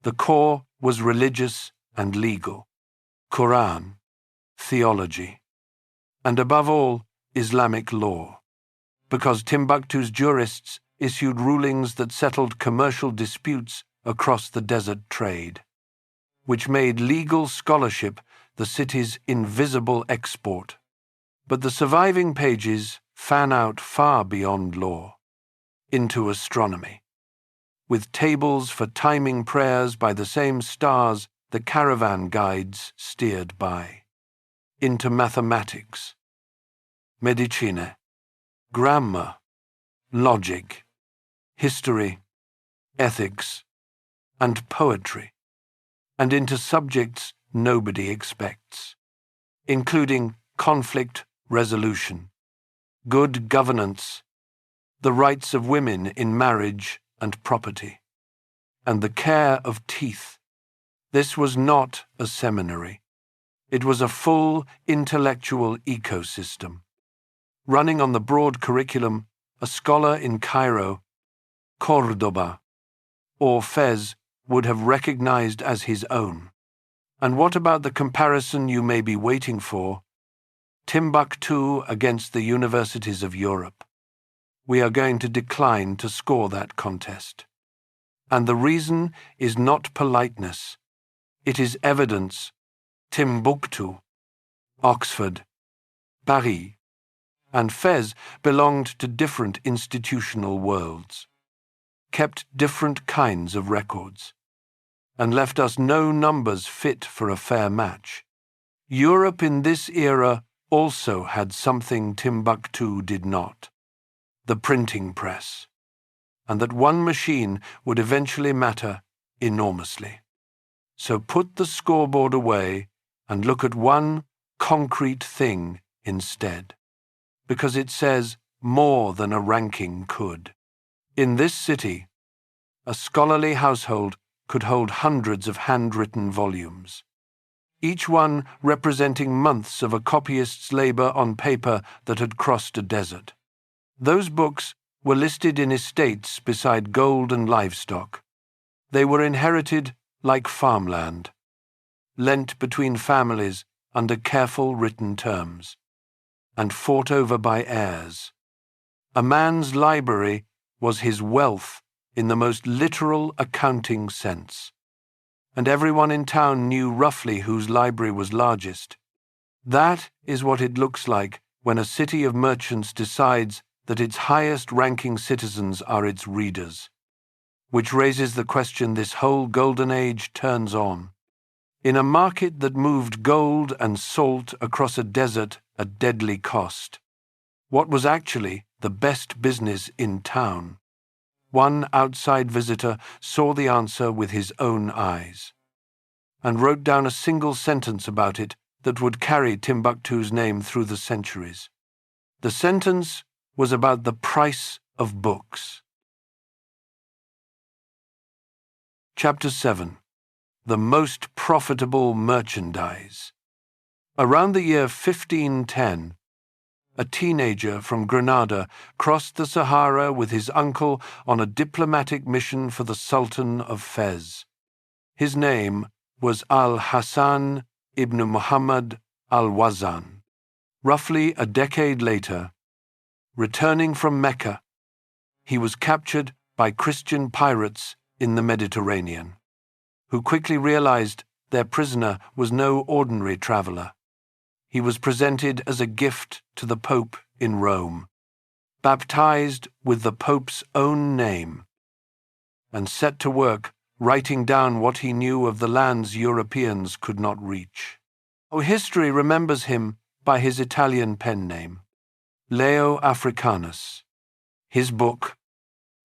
The core was religious and legal, Quran, theology, and above all, Islamic law, because Timbuktu's jurists issued rulings that settled commercial disputes across the desert trade, which made legal scholarship the city's invisible export. But the surviving pages fan out far beyond law, into astronomy, with tables for timing prayers by the same stars the caravan guides steered by, into mathematics, medicina, grammar, logic, history, ethics, and poetry, and into subjects nobody expects, including conflict resolution, good governance, the rights of women in marriage and property, and the care of teeth. This was not a seminary. It was a full intellectual ecosystem. Running on the broad curriculum, a scholar in Cairo, Cordoba, or Fez would have recognized as his own. And what about the comparison you may be waiting for? Timbuktu against the universities of Europe. We are going to decline to score that contest. And the reason is not politeness. It is evidence. Timbuktu, Oxford, Paris, and Fez belonged to different institutional worlds, kept different kinds of records, and left us no numbers fit for a fair match. Europe in this era also had something Timbuktu did not: the printing press, and that one machine would eventually matter enormously. So put the scoreboard away and look at one concrete thing instead, because it says more than a ranking could. In this city, a scholarly household could hold hundreds of handwritten volumes, each one representing months of a copyist's labor on paper that had crossed a desert. Those books were listed in estates beside gold and livestock. They were inherited like farmland, lent between families under careful written terms, and fought over by heirs. A man's library was his wealth in the most literal accounting sense, and everyone in town knew roughly whose library was largest. That is what it looks like when a city of merchants decides that its highest-ranking citizens are its readers, which raises the question this whole golden age turns on. In a market that moved gold and salt across a desert at deadly cost, what was actually the best business in town? One outside visitor saw the answer with his own eyes, and wrote down a single sentence about it that would carry Timbuktu's name through the centuries. The sentence was about the price of books. Chapter 7. The most profitable merchandise. Around the year 1510, a teenager from Granada crossed the Sahara with his uncle on a diplomatic mission for the Sultan of Fez. His name was al-Hassan ibn Muhammad al-Wazan. Roughly a decade later, returning from Mecca, he was captured by Christian pirates in the Mediterranean, who quickly realized their prisoner was no ordinary traveler. He was presented as a gift to the Pope in Rome, baptized with the Pope's own name, and set to work writing down what he knew of the lands Europeans could not reach. History remembers him by his Italian pen name, Leo Africanus. His book,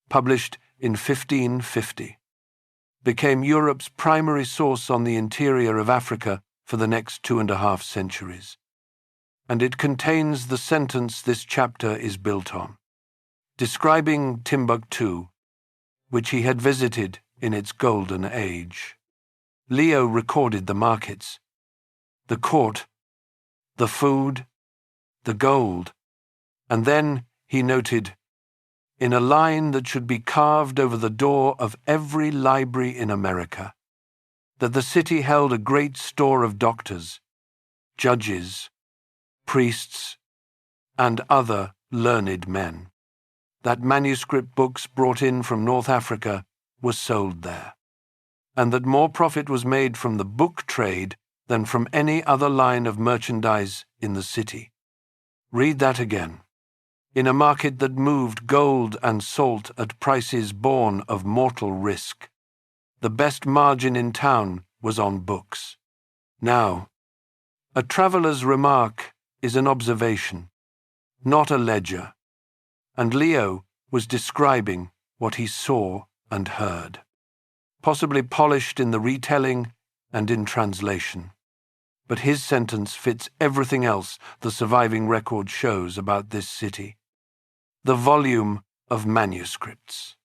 published in 1550, became Europe's primary source on the interior of Africa for the next 2.5 centuries, and it contains the sentence this chapter is built on, describing Timbuktu, which he had visited in its golden age. Leo recorded the markets, the court, the food, the gold, and then he noted, in a line that should be carved over the door of every library in America, that the city held a great store of doctors, judges, priests, and other learned men, that manuscript books brought in from North Africa were sold there, and that more profit was made from the book trade than from any other line of merchandise in the city. Read that again. In a market that moved gold and salt at prices born of mortal risk, the best margin in town was on books. Now, a traveller's remark is an observation, not a ledger, and Leo was describing what he saw and heard, possibly polished in the retelling and in translation. But his sentence fits everything else the surviving record shows about this city. The volume of manuscripts,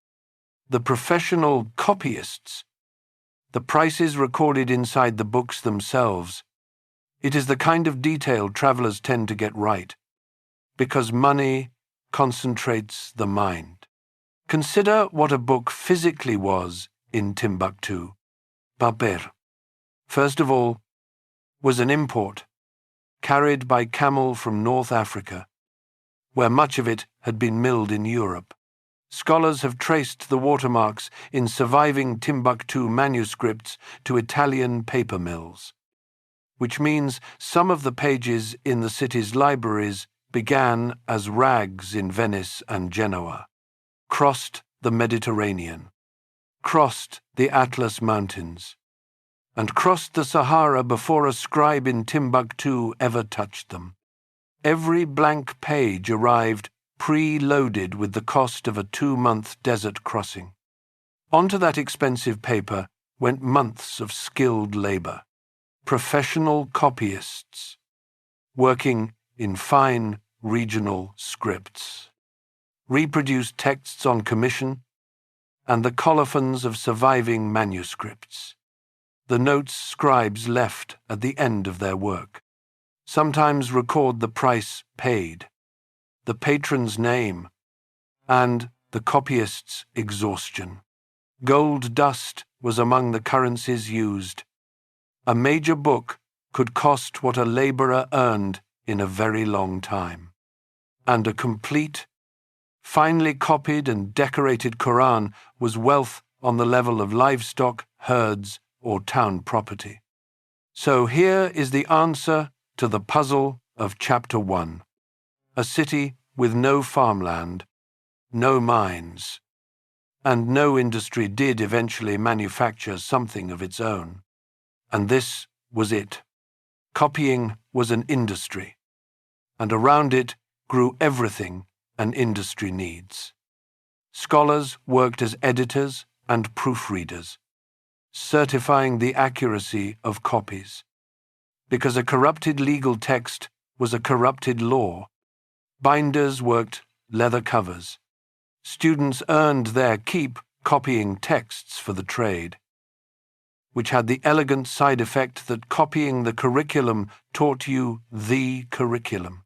the professional copyists, the prices recorded inside the books themselves. It is the kind of detail travelers tend to get right, because money concentrates the mind. Consider what a book physically was in Timbuktu. Paper, first of all, was an import, carried by camel from North Africa, where much of it had been milled in Europe. Scholars have traced the watermarks in surviving Timbuktu manuscripts to Italian paper mills, which means some of the pages in the city's libraries began as rags in Venice and Genoa, crossed the Mediterranean, crossed the Atlas Mountains, and crossed the Sahara before a scribe in Timbuktu ever touched them. Every blank page arrived pre-loaded with the cost of a 2-month desert crossing. Onto that expensive paper went months of skilled labor, professional copyists, working in fine regional scripts, reproduced texts on commission, and the colophons of surviving manuscripts, the notes scribes left at the end of their work, sometimes record the price paid, the patron's name, and the copyist's exhaustion. Gold dust was among the currencies used. A major book could cost what a laborer earned in a very long time. And a complete, finely copied and decorated Quran was wealth on the level of livestock, herds, or town property. So here is the answer to the puzzle of Chapter 1. A city with no farmland, no mines, and no industry did eventually manufacture something of its own. And this was it. Copying was an industry, and around it grew everything an industry needs. Scholars worked as editors and proofreaders, certifying the accuracy of copies. Because a corrupted legal text was a corrupted law, binders worked leather covers. Students earned their keep copying texts for the trade, which had the elegant side effect that copying the curriculum taught you the curriculum.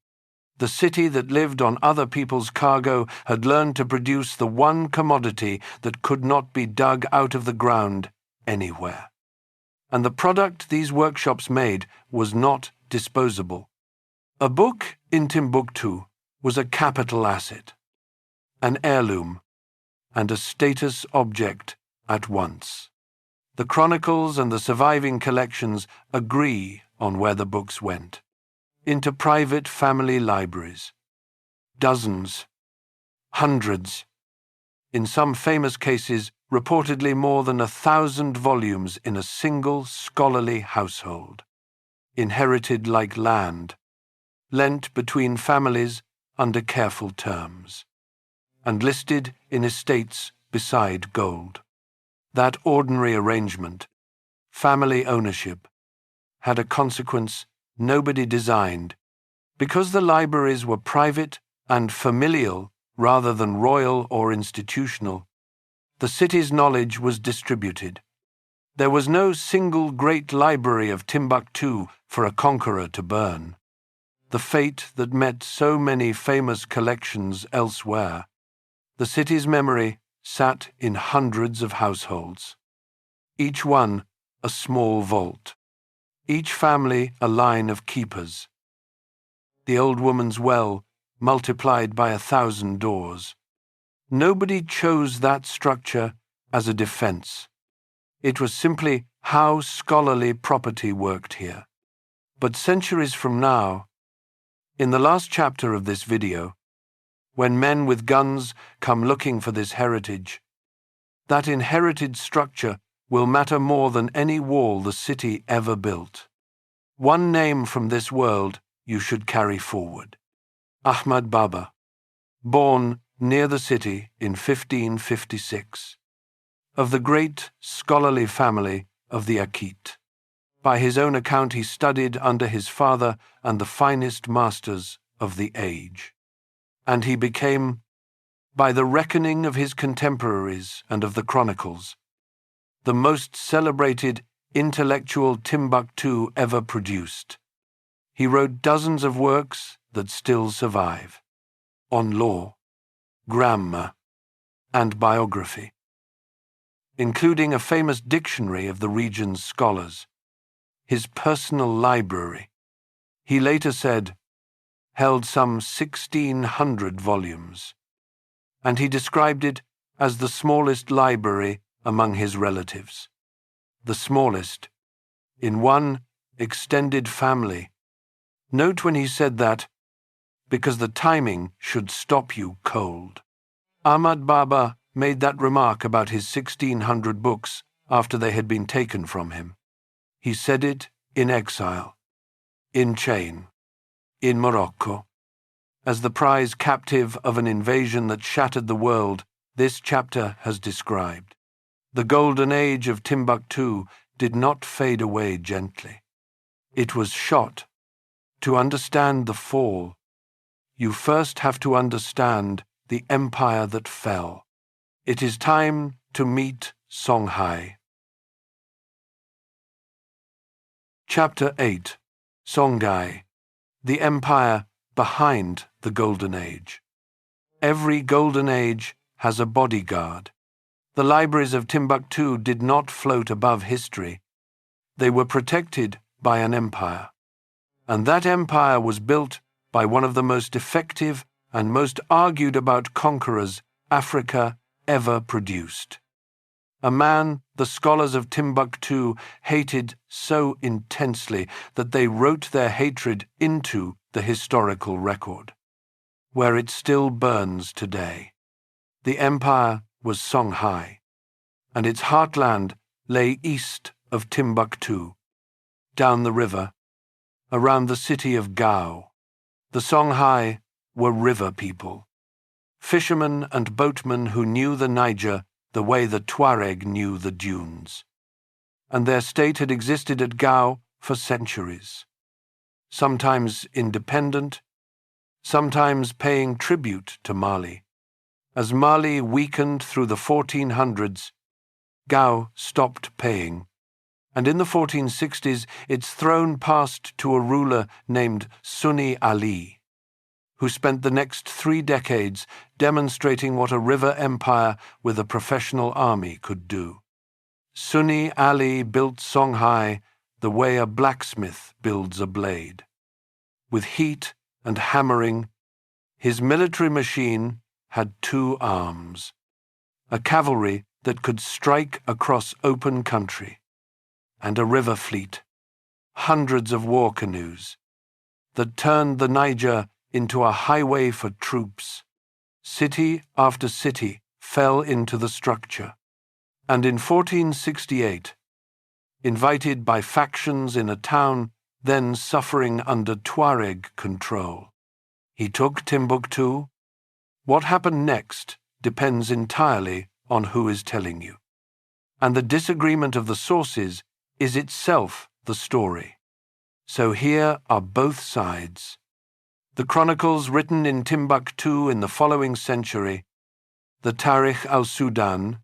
The city that lived on other people's cargo had learned to produce the one commodity that could not be dug out of the ground anywhere. And the product these workshops made was not disposable. A book in Timbuktu was a capital asset, an heirloom, and a status object at once. The chronicles and the surviving collections agree on where the books went. Into private family libraries. Dozens, hundreds, in some famous cases, reportedly more than 1,000 volumes in a single scholarly household, inherited like land, lent between families under careful terms, and listed in estates beside gold. That ordinary arrangement, family ownership, had a consequence nobody designed, because the libraries were private and familial rather than royal or institutional. The city's knowledge was distributed. There was no single great library of Timbuktu for a conqueror to burn. The fate that met so many famous collections elsewhere. The city's memory sat in hundreds of households, each one a small vault, each family a line of keepers. The old woman's well multiplied by 1,000 doors. Nobody chose that structure as a defense. It was simply how scholarly property worked here. But centuries from now, in the last chapter of this video, when men with guns come looking for this heritage, that inherited structure will matter more than any wall the city ever built. One name from this world you should carry forward. Ahmad Baba, born near the city in 1556, of the great scholarly family of the Akit. By his own account, he studied under his father and the finest masters of the age. And he became, by the reckoning of his contemporaries and of the chronicles, the most celebrated intellectual Timbuktu ever produced. He wrote dozens of works that still survive, on law, grammar, and biography, including a famous dictionary of the region's scholars, his personal library. He later said, held some 1,600 volumes, and he described it as the smallest library among his relatives. The smallest, in one extended family. Note when he said that, because the timing should stop you cold. Ahmad Baba made that remark about his 1,600 books after they had been taken from him. He said it in exile, in chain, in Morocco. As the prize captive of an invasion that shattered the world, this chapter has described. The golden age of Timbuktu did not fade away gently. It was shot. To understand the fall, you first have to understand the empire that fell. It is time to meet Songhai. Chapter 8. Songhai, the empire behind the Golden Age. Every Golden Age has a bodyguard. The libraries of Timbuktu did not float above history. They were protected by an empire. And that empire was built by one of the most effective and most argued about conquerors Africa ever produced. A man the scholars of Timbuktu hated so intensely that they wrote their hatred into the historical record, where it still burns today. The empire was Songhai, and its heartland lay east of Timbuktu, down the river, around the city of Gao. The Songhai were river people, fishermen and boatmen who knew the Niger the way the Tuareg knew the dunes. And their state had existed at Gao for centuries, sometimes independent, sometimes paying tribute to Mali. As Mali weakened through the 1400s, Gao stopped paying, and in the 1460s its throne passed to a ruler named Sunni Ali, who spent the next 3 decades demonstrating what a river empire with a professional army could do. Sunni Ali built Songhai the way a blacksmith builds a blade. With heat and hammering, his military machine had 2 arms, a cavalry that could strike across open country, and a river fleet, hundreds of war canoes, that turned the Niger into a highway for troops. City after city fell into the structure, and in 1468, invited by factions in a town then suffering under Tuareg control, he took Timbuktu. What happened next depends entirely on who is telling you, and the disagreement of the sources is itself the story. So here are both sides. The chronicles written in Timbuktu in the following century, the Tarikh al-Sudan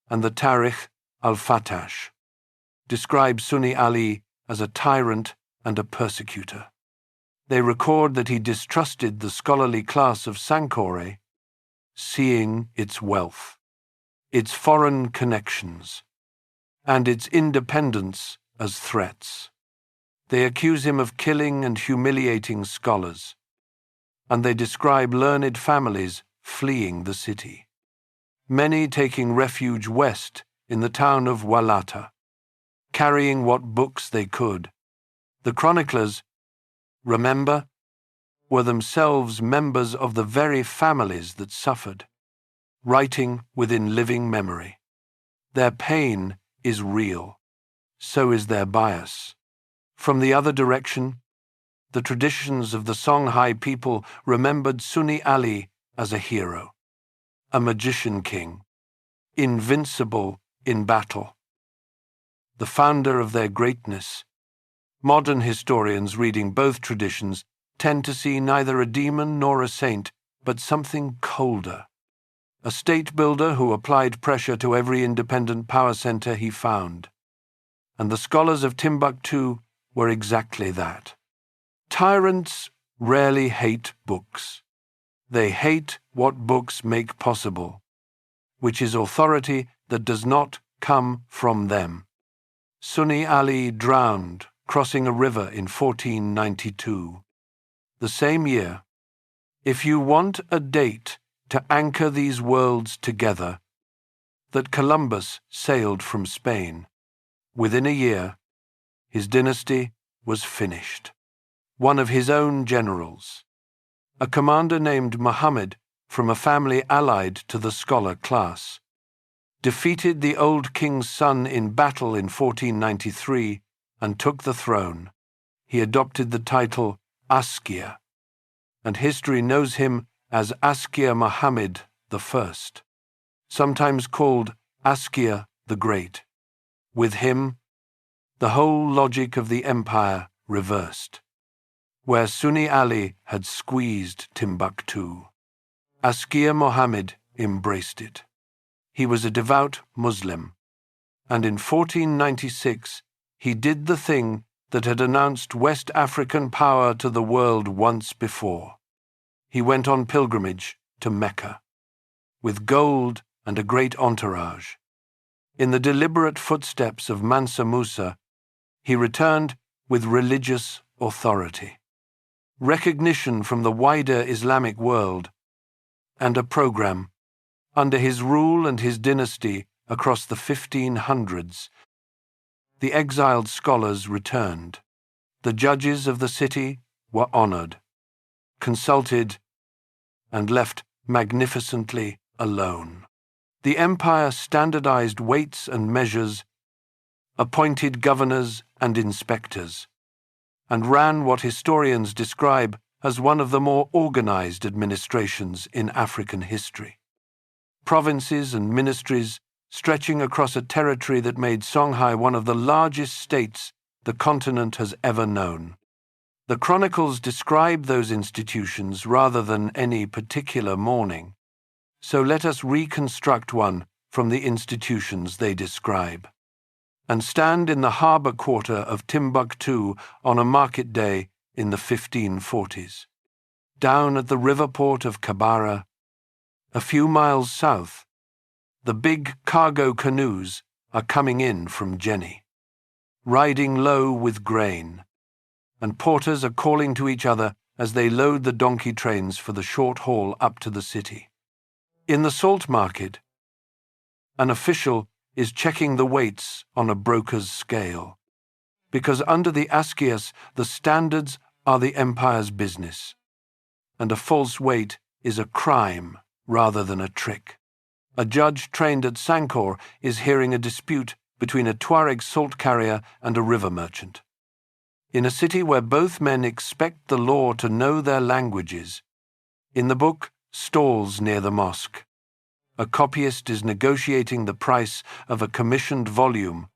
and the Tarikh al-Fattash, describe Sunni Ali as a tyrant and a persecutor. They record that he distrusted the scholarly class of Sankore, seeing its wealth, its foreign connections, and its independence as threats. They accuse him of killing and humiliating scholars, and they describe learned families fleeing the city, many taking refuge west in the town of Walata, carrying what books they could. The chroniclers, remember, were themselves members of the very families that suffered, writing within living memory. Their pain is real, so is their bias. From the other direction, the traditions of the Songhai people remembered Sunni Ali as a hero, a magician king, invincible in battle, the founder of their greatness. Modern historians reading both traditions tend to see neither a demon nor a saint, but something colder, a state builder who applied pressure to every independent power center he found. And the scholars of Timbuktu were exactly that. Tyrants rarely hate books. They hate what books make possible, which is authority that does not come from them. Sunni Ali drowned crossing a river in 1492. The same year, if you want a date to anchor these worlds together, that Columbus sailed from Spain. Within a year, his dynasty was finished. One of his own generals, a commander named Muhammad from a family allied to the scholar class, defeated the old king's son in battle in 1493 and took the throne, he adopted the title Askia, and history knows him as Askia Muhammad I, sometimes called Askia the Great. With him, the whole logic of the empire reversed. Where Sunni Ali had squeezed Timbuktu, Askia Muhammad embraced it. He was a devout Muslim, and in 1496 he did the thing that had announced West African power to the world once before. He went on pilgrimage to Mecca, with gold and a great entourage. In the deliberate footsteps of Mansa Musa, he returned with religious authority, recognition from the wider Islamic world, and a program. Under his rule and his dynasty across the 1500s, the exiled scholars returned. The judges of the city were honored, consulted, and left magnificently alone. The empire standardized weights and measures, appointed governors and inspectors, and ran what historians describe as one of the more organized administrations in African history. Provinces and ministries stretching across a territory that made Songhai one of the largest states the continent has ever known. The chronicles describe those institutions rather than any particular morning, so let us reconstruct one from the institutions they describe, and stand in the harbour quarter of Timbuktu on a market day in the 1540s. Down at the river port of Kabara, a few miles south, the big cargo canoes are coming in from Jenny, riding low with grain, and porters are calling to each other as they load the donkey trains for the short haul up to the city. In the salt market, an official is checking the weights on a broker's scale, because under the Askias the standards are the empire's business, and a false weight is a crime rather than a trick. A judge trained at Sankore is hearing a dispute between a Tuareg salt carrier and a river merchant. In a city where both men expect the law to know their languages, in the book Stalls Near the Mosque, a copyist is negotiating the price of a commissioned volume,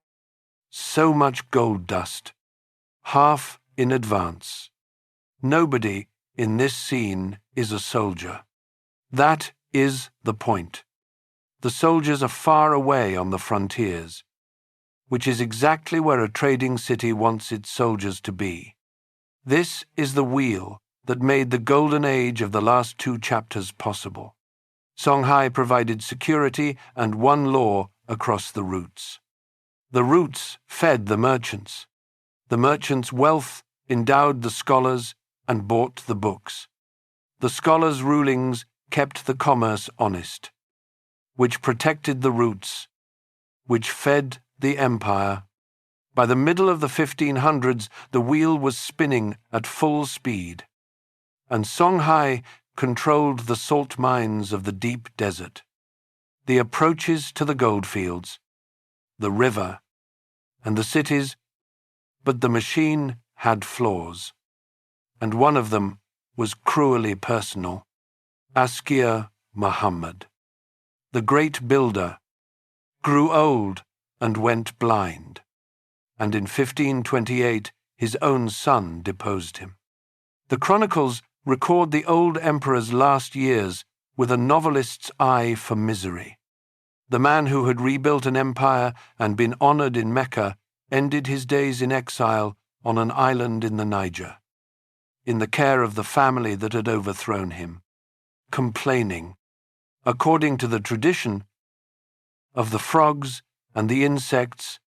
so much gold dust, half in advance. Nobody in this scene is a soldier. That is the point. The soldiers are far away on the frontiers, which is exactly where a trading city wants its soldiers to be. This is the wheel that made the golden age of the last two chapters possible. Songhai provided security and one law across the routes. The routes fed the merchants. The merchants' wealth endowed the scholars and bought the books. The scholars' rulings kept the commerce honest, which protected the routes, which fed the empire. By the middle of the 1500s, the wheel was spinning at full speed, and Songhai controlled the salt mines of the deep desert, the approaches to the goldfields, the river, and the cities, but the machine had flaws, and one of them was cruelly personal. Askia Muhammad, the great builder, grew old and went blind, and in 1528 his own son deposed him. The chronicles record the old emperor's last years with a novelist's eye for misery. The man who had rebuilt an empire and been honored in Mecca ended his days in exile on an island in the Niger, in the care of the family that had overthrown him, complaining, according to the tradition, of the frogs and the insects.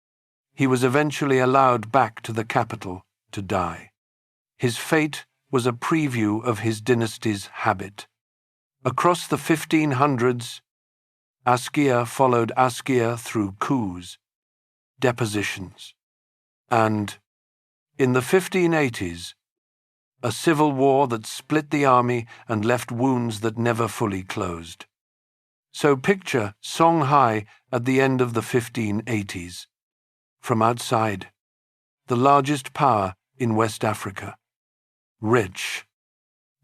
He was eventually allowed back to the capital to die. His fate was a preview of his dynasty's habit. Across the 1500s, Askia followed Askia through coups, depositions, and, in the 1580s, a civil war that split the army and left wounds that never fully closed. So picture Songhai at the end of the 1580s. From outside, the largest power in West Africa. Rich,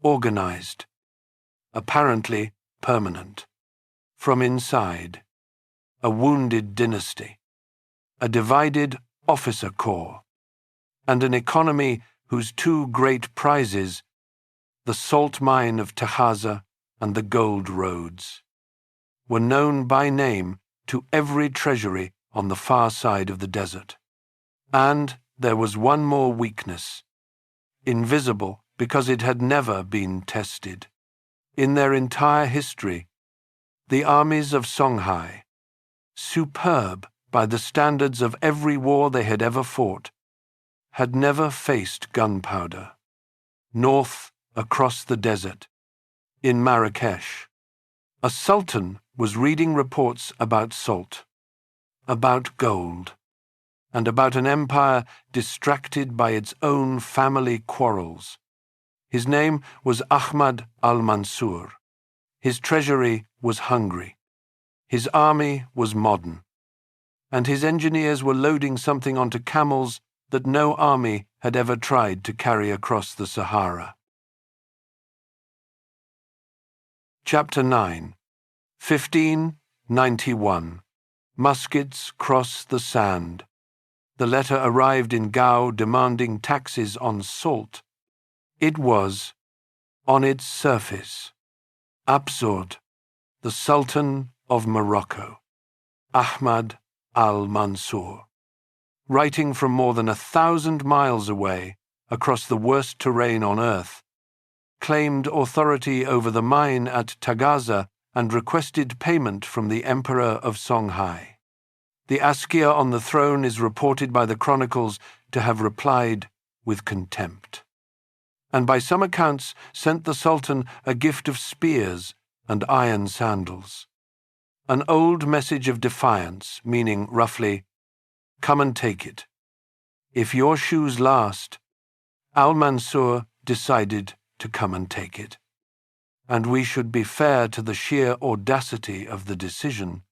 organized, apparently permanent. From inside, a wounded dynasty, a divided officer corps, and an economy whose two great prizes, the salt mine of Tahaza and the gold roads, were known by name to every treasury on the far side of the desert. And there was one more weakness, invisible because it had never been tested. In their entire history, the armies of Songhai, superb by the standards of every war they had ever fought, had never faced gunpowder. North, across the desert, in Marrakesh, a sultan was reading reports about salt, about gold, and about an empire distracted by its own family quarrels. His name was Ahmad al-Mansur. His treasury was hungry. His army was modern. And his engineers were loading something onto camels that no army had ever tried to carry across the Sahara. Chapter 9. 1591. Muskets cross the sand. The letter arrived in Gao demanding taxes on salt. It was, on its surface, Absurd, the Sultan of Morocco, Ahmad al-Mansur, writing from more than 1,000 miles away across the worst terrain on earth, claimed authority over the mine at Tagaza and requested payment from the Emperor of Songhai. The Askia on the throne is reported by the chronicles to have replied with contempt, and by some accounts sent the Sultan a gift of spears and iron sandals. An old message of defiance, meaning roughly, "Come and take it. If your shoes last," al-Mansur decided to come and take it. And we should be fair to the sheer audacity of the decision,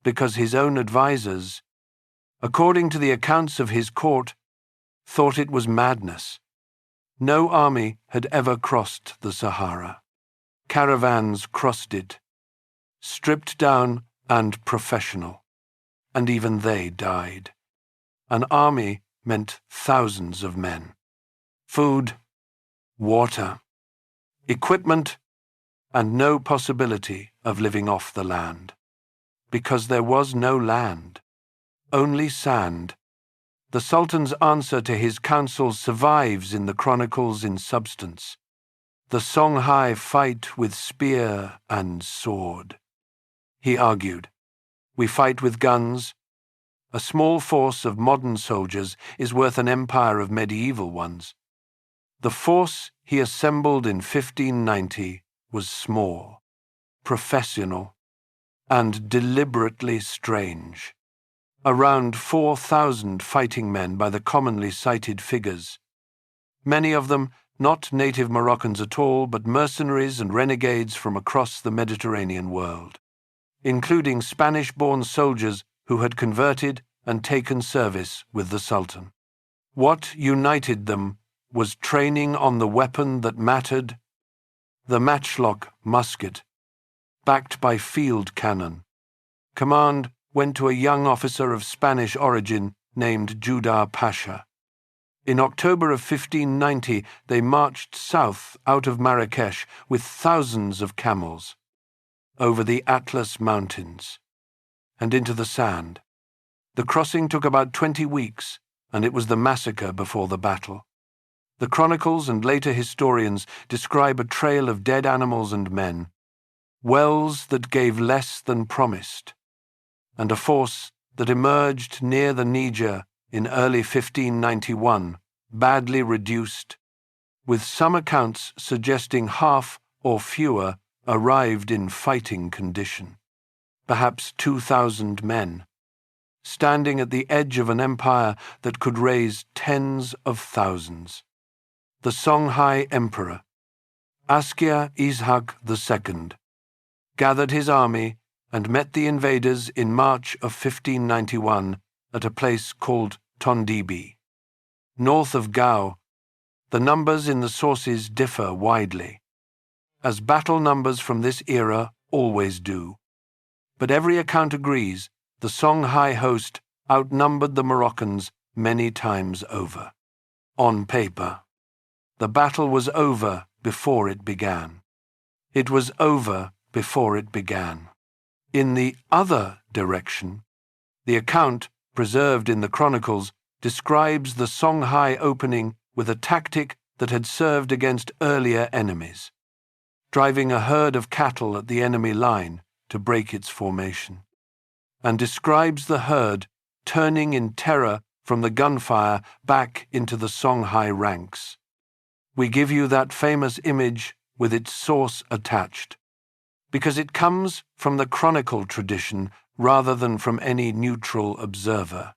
because his own advisers, according to the accounts of his court, thought it was madness. No army had ever crossed the Sahara. Caravans crossed it, stripped down and professional, and even they died. An army meant thousands of men. Food, water, equipment, and no possibility of living off the land. Because there was no land, only sand. The Sultan's answer to his counsels survives in the chronicles in substance. The Songhai fight with spear and sword. He argued, we fight with guns. A small force of modern soldiers is worth an empire of medieval ones. The force he assembled in 1590 was small, professional, and deliberately strange. Around 4,000 fighting men by the commonly cited figures. Many of them not native Moroccans at all, but mercenaries and renegades from across the Mediterranean world, including Spanish-born soldiers who had converted and taken service with the Sultan. What united them was training on the weapon that mattered, the matchlock musket, backed by field cannon. Command went to a young officer of Spanish origin named Judar Pasha. In October of 1590, they marched south out of Marrakesh with thousands of camels, over the Atlas Mountains, and into the sand. The crossing took about 20 weeks, and it was the massacre before the battle. The chronicles and later historians describe a trail of dead animals and men, wells that gave less than promised, and a force that emerged near the Niger in early 1591, badly reduced, with some accounts suggesting half or fewer arrived in fighting condition, perhaps 2,000 men, standing at the edge of an empire that could raise tens of thousands. The Songhai Emperor, Askia Ishak II, gathered his army and met the invaders in March of 1591 at a place called Tondibi. north of Gao, the numbers in the sources differ widely, as battle numbers from this era always do. But every account agrees the Songhai host outnumbered the Moroccans many times over. On paper, the battle was over before it began. It was over before it began. In the other direction, the account, preserved in the chronicles, describes the Songhai opening with a tactic that had served against earlier enemies, driving a herd of cattle at the enemy line to break its formation, and describes the herd turning in terror from the gunfire back into the Songhai ranks. We give you that famous image with its source attached, because it comes from the chronicle tradition rather than from any neutral observer.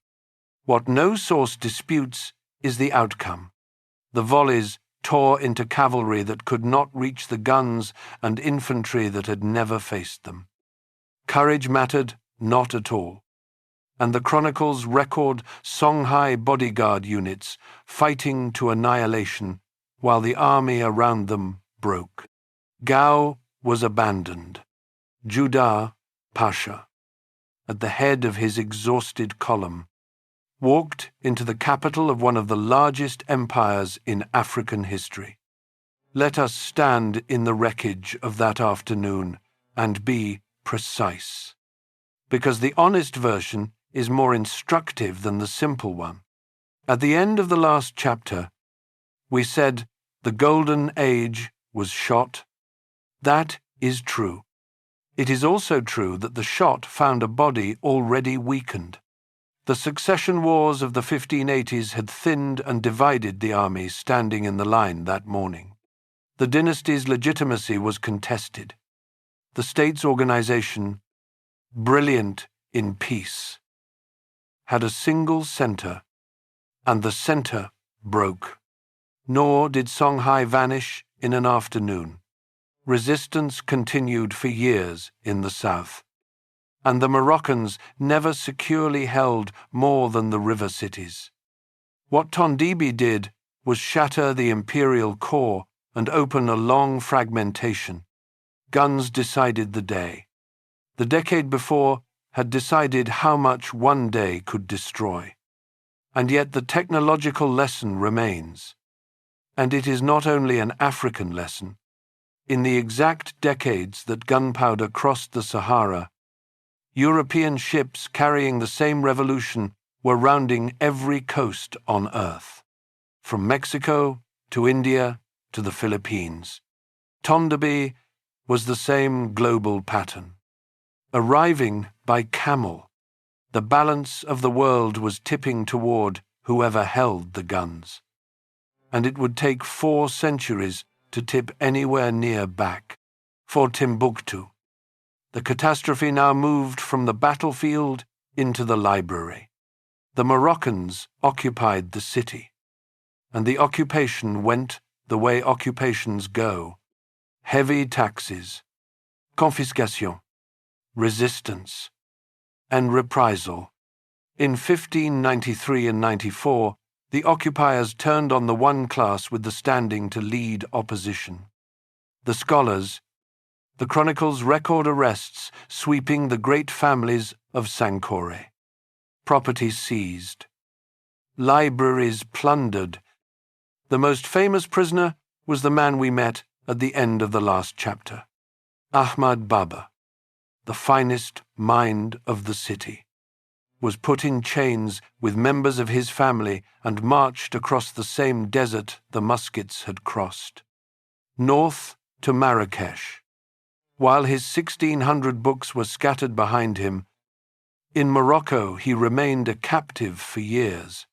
What no source disputes is the outcome. The volleys tore into cavalry that could not reach the guns and infantry that had never faced them. Courage mattered not at all, and the chronicles record Songhai bodyguard units fighting to annihilation while the army around them broke. Gao was abandoned. Judah Pasha, at the head of his exhausted column, walked into the capital of one of the largest empires in African history. Let us stand in the wreckage of that afternoon and be precise, because the honest version is more instructive than the simple one. At the end of the last chapter, we said the golden age was shot. That is true. It is also true that the shot found a body already weakened. The succession wars of the 1580s had thinned and divided the army standing in the line that morning. The dynasty's legitimacy was contested. The state's organization, brilliant in peace, had a single center, and the center broke. Nor did Songhai vanish in an afternoon. Resistance continued for years in the south, and the Moroccans never securely held more than the river cities. What Tondibi did was shatter the imperial core and open a long fragmentation. Guns decided the day. The decade before had decided how much one day could destroy. And yet the technological lesson remains. And it is not only an African lesson. In the exact decades that gunpowder crossed the Sahara, European ships carrying the same revolution were rounding every coast on Earth, from Mexico to India to the Philippines. Tondibi was the same global pattern. Arriving by camel, the balance of the world was tipping toward whoever held the guns. And it would take 4 centuries to tip anywhere near back. For Timbuktu, the catastrophe now moved from the battlefield into the library. The Moroccans occupied the city, and the occupation went the way occupations go: heavy taxes, confiscation, resistance, and reprisal. In 1593 and 94, the occupiers turned on the one class with the standing to lead opposition. The scholars. The chronicles record arrests sweeping the great families of Sankore. Property seized. Libraries plundered. The most famous prisoner was the man we met at the end of the last chapter, Ahmad Baba, the finest mind of the city, was put in chains with members of his family and marched across the same desert the Muskets had crossed, north to Marrakesh. While his 1,600 books were scattered behind him, in Morocco he remained a captive for years,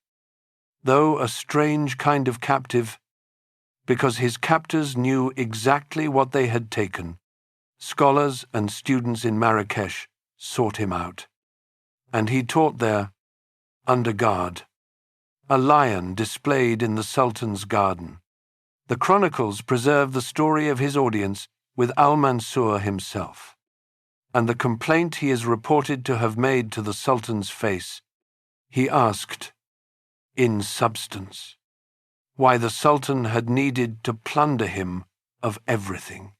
though a strange kind of captive, because his captors knew exactly what they had taken. Scholars and students in Marrakesh sought him out, and he taught there, under guard. A lion displayed in the Sultan's garden. The chronicles preserve the story of his audience with al-Mansur himself, and the complaint he is reported to have made to the Sultan's face. He asked, in substance, why the Sultan had needed to plunder him of everything,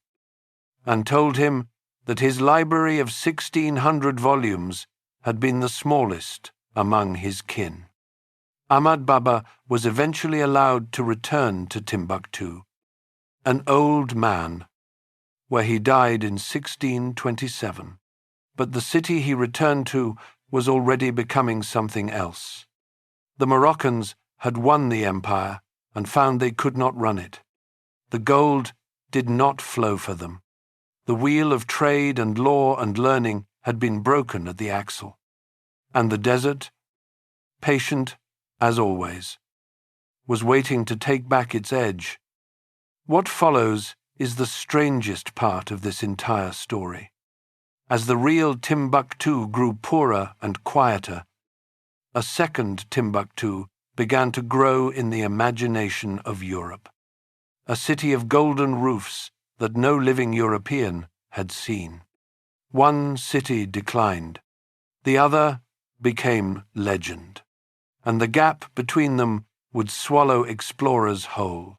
and told him that his library of 1,600 volumes had been the smallest among his kin. Ahmad Baba was eventually allowed to return to Timbuktu, an old man, where he died in 1627. But the city he returned to was already becoming something else. The Moroccans had won the empire and found they could not run it. The gold did not flow for them. The wheel of trade and law and learning had been broken at the axle. And the desert, patient as always, was waiting to take back its edge. What follows is the strangest part of this entire story. As the real Timbuktu grew poorer and quieter, a second Timbuktu began to grow in the imagination of Europe, a city of golden roofs that no living European had seen. One city declined, the other became legend, and the gap between them would swallow explorers whole.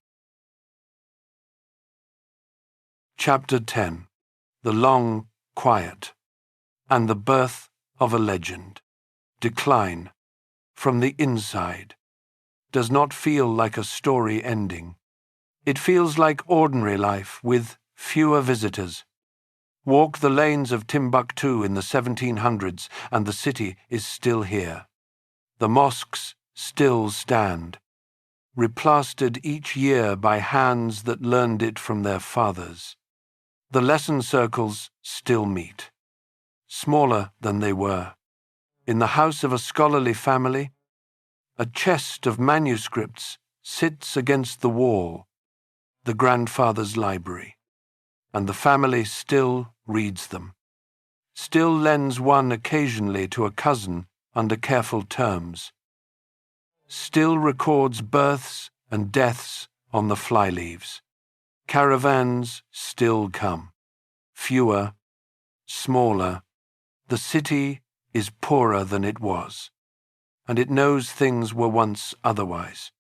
Chapter 10. The Long Quiet, and the Birth of a Legend. Decline, from the inside, does not feel like a story ending. It feels like ordinary life with fewer visitors. Walk the lanes of Timbuktu in the 1700s and the city is still here. The mosques still stand, replastered each year by hands that learned it from their fathers. The lesson circles still meet, smaller than they were. In the house of a scholarly family, a chest of manuscripts sits against the wall, the grandfather's library, and the family still reads them, still lends one occasionally to a cousin under careful terms, still records births and deaths on the flyleaves. Caravans still come, fewer, smaller. The city is poorer than it was, and it knows things were once otherwise,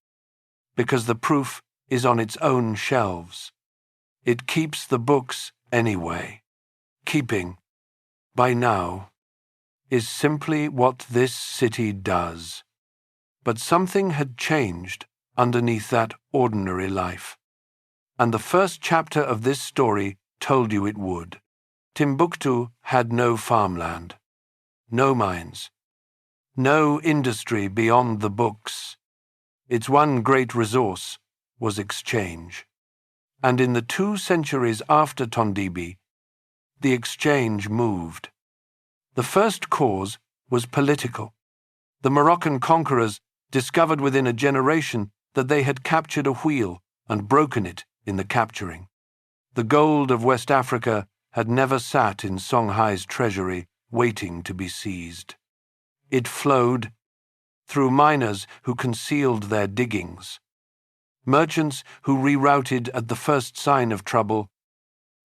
because the proof is on its own shelves. It keeps the books anyway. Keeping, by now, is simply what this city does. But something had changed underneath that ordinary life. And the first chapter of this story told you it would. Timbuktu had no farmland, no mines, no industry beyond the books. Its one great resource was exchange. And in the 2 centuries after Tondibi, the exchange moved. The first cause was political. The Moroccan conquerors discovered within a generation that they had captured a wheel and broken it in the capturing. The gold of West Africa had never sat in Songhai's treasury waiting to be seized. It flowed through miners who concealed their diggings, merchants who rerouted at the first sign of trouble,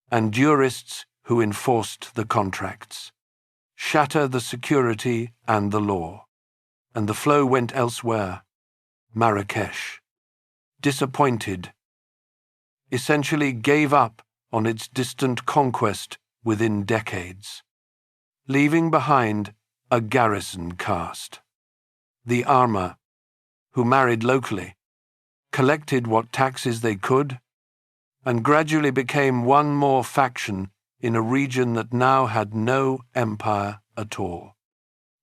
and jurists who enforced the contracts. Shatter the security and the law, and the flow went elsewhere. Marrakesh, disappointed, essentially gave up on its distant conquest within decades, leaving behind a garrison caste. The armor, who married locally, collected what taxes they could, and gradually became one more faction in a region that now had no empire at all,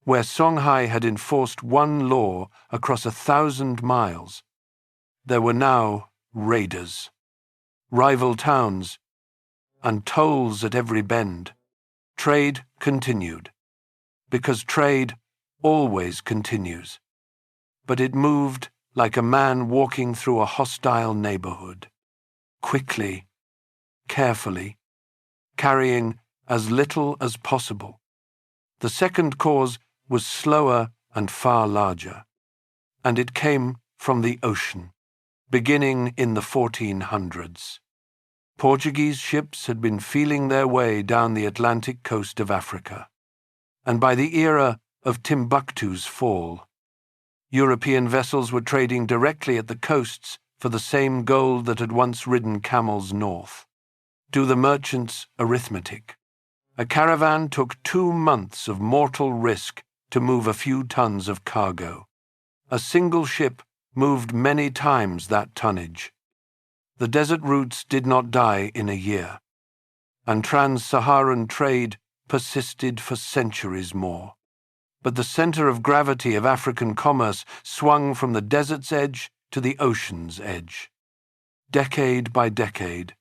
where Songhai had enforced one law across 1,000 miles. There were now raiders, rival towns, and tolls at every bend. Trade continued, because trade always continues, but it moved like a man walking through a hostile neighborhood, quickly, carefully, carrying as little as possible. The second cause was slower and far larger, and it came from the ocean, beginning in the 1400s. Portuguese ships had been feeling their way down the Atlantic coast of Africa, and by the era of Timbuktu's fall, European vessels were trading directly at the coasts for the same gold that had once ridden camels north. Do the merchants' arithmetic. A caravan took 2 months of mortal risk to move a few tons of cargo. A single ship moved many times that tonnage. The desert routes did not die in a year, and trans-Saharan trade persisted for centuries more. But the center of gravity of African commerce swung from the desert's edge to the ocean's edge, decade by decade,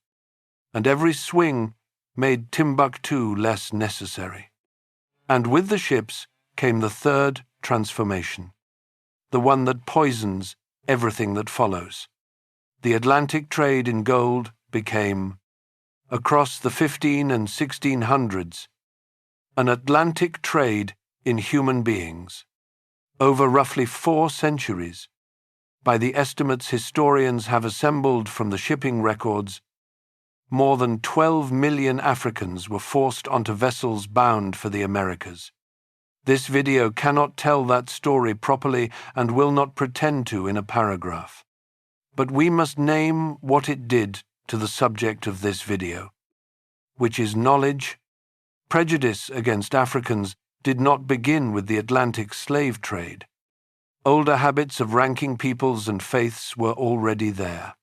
and every swing made Timbuktu less necessary. And with the ships came the third transformation, the one that poisons everything that follows. The Atlantic trade in gold became, across the 15 and 1600s, an Atlantic trade in human beings. Over roughly 4 centuries, by the estimates historians have assembled from the shipping records, more than 12 million Africans were forced onto vessels bound for the Americas. This video cannot tell that story properly and will not pretend to in a paragraph. But we must name what it did to the subject of this video, which is knowledge. Prejudice against Africans did not begin with the Atlantic slave trade. Older habits of ranking peoples and faiths were already there.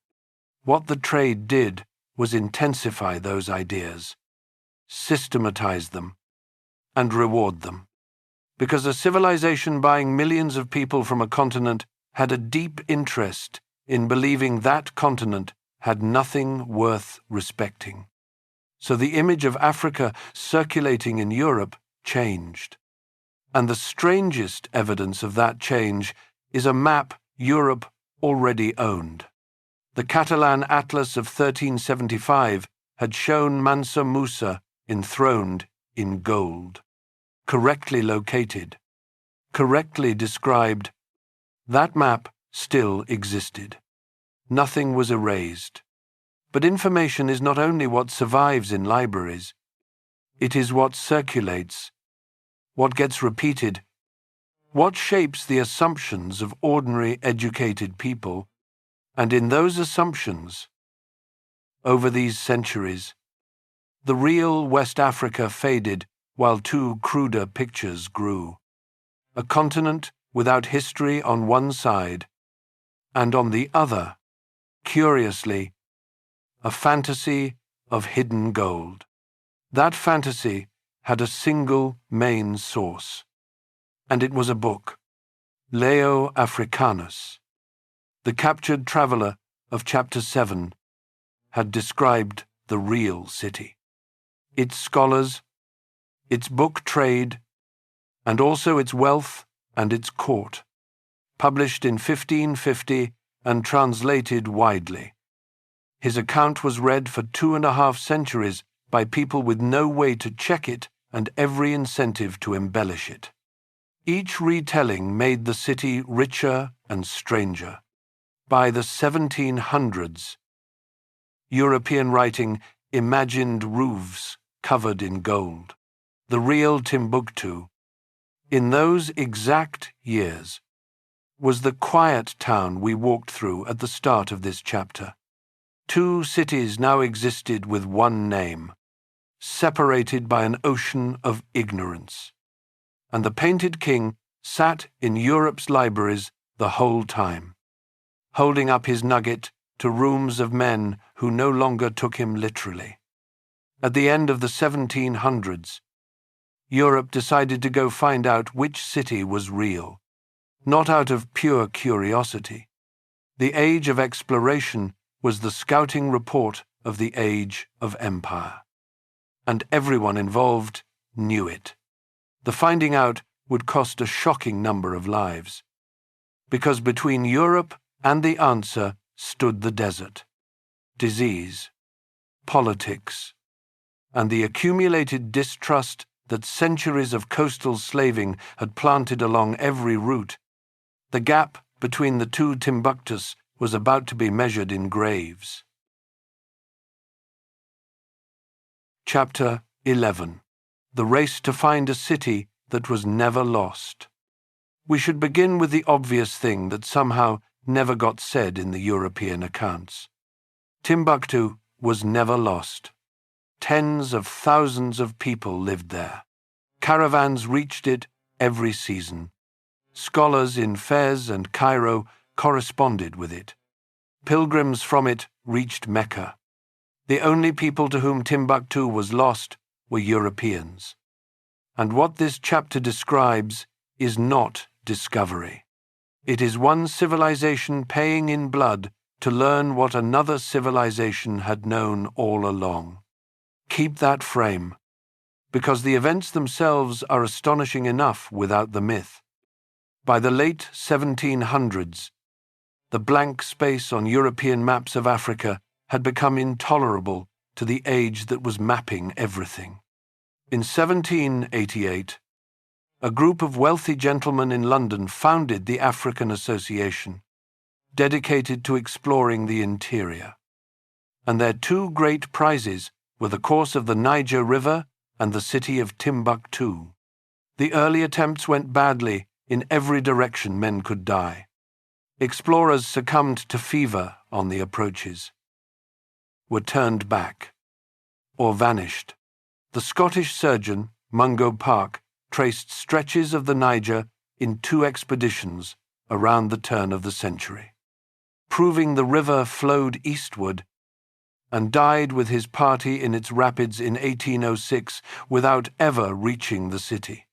What the trade did was intensify those ideas, systematize them, and reward them. Because a civilization buying millions of people from a continent had a deep interest in believing that continent had nothing worth respecting. So the image of Africa circulating in Europe changed. And the strangest evidence of that change is a map Europe already owned. The Catalan Atlas of 1375 had shown Mansa Musa enthroned in gold, correctly located, correctly described. That map still existed. Nothing was erased. But information is not only what survives in libraries, it is what circulates, what gets repeated, what shapes the assumptions of ordinary educated people. And in those assumptions, over these centuries, the real West Africa faded while 2 cruder pictures grew. A continent without history on one side, and on the other, curiously, a fantasy of hidden gold. That fantasy had a single main source, and it was a book, Leo Africanus. The captured traveler of chapter 7 had described the real city, its scholars, its book trade, and also its wealth and its court, published in 1550 and translated widely. His account was read for 2.5 centuries by people with no way to check it and every incentive to embellish it. Each retelling made the city richer and stranger. By the 1700s, European writing imagined roofs covered in gold, the real Timbuktu. In those exact years was the quiet town we walked through at the start of this chapter. 2 cities now existed with one name, separated by an ocean of ignorance. And the painted king sat in Europe's libraries the whole time, holding up his nugget to rooms of men who no longer took him literally. At the end of the 1700s, Europe decided to go find out which city was real, not out of pure curiosity. The age of exploration was the scouting report of the age of empire. And everyone involved knew it. The finding out would cost a shocking number of lives, because between Europe and the answer stood the desert, disease, politics, and the accumulated distrust that centuries of coastal slaving had planted along every route. The gap between the 2 Timbuktus was about to be measured in graves. Chapter 11. The Race to Find a City That Was Never Lost. We should begin with the obvious thing that somehow never got said in the European accounts. Timbuktu was never lost. Tens of thousands of people lived there. Caravans reached it every season. Scholars in Fez and Cairo corresponded with it. Pilgrims from it reached Mecca. The only people to whom Timbuktu was lost were Europeans. And what this chapter describes is not discovery. It is one civilization paying in blood to learn what another civilization had known all along. Keep that frame, because the events themselves are astonishing enough without the myth. By the late 1700s, the blank space on European maps of Africa had become intolerable to the age that was mapping everything. In 1788, a group of wealthy gentlemen in London founded the African Association, dedicated to exploring the interior. And their two great prizes were the course of the Niger River and the city of Timbuktu. The early attempts went badly in every direction men could die. Explorers succumbed to fever on the approaches, were turned back, or vanished. The Scottish surgeon, Mungo Park, traced stretches of the Niger in 2 expeditions around the turn of the century, proving the river flowed eastward, and died with his party in its rapids in 1806 without ever reaching the city.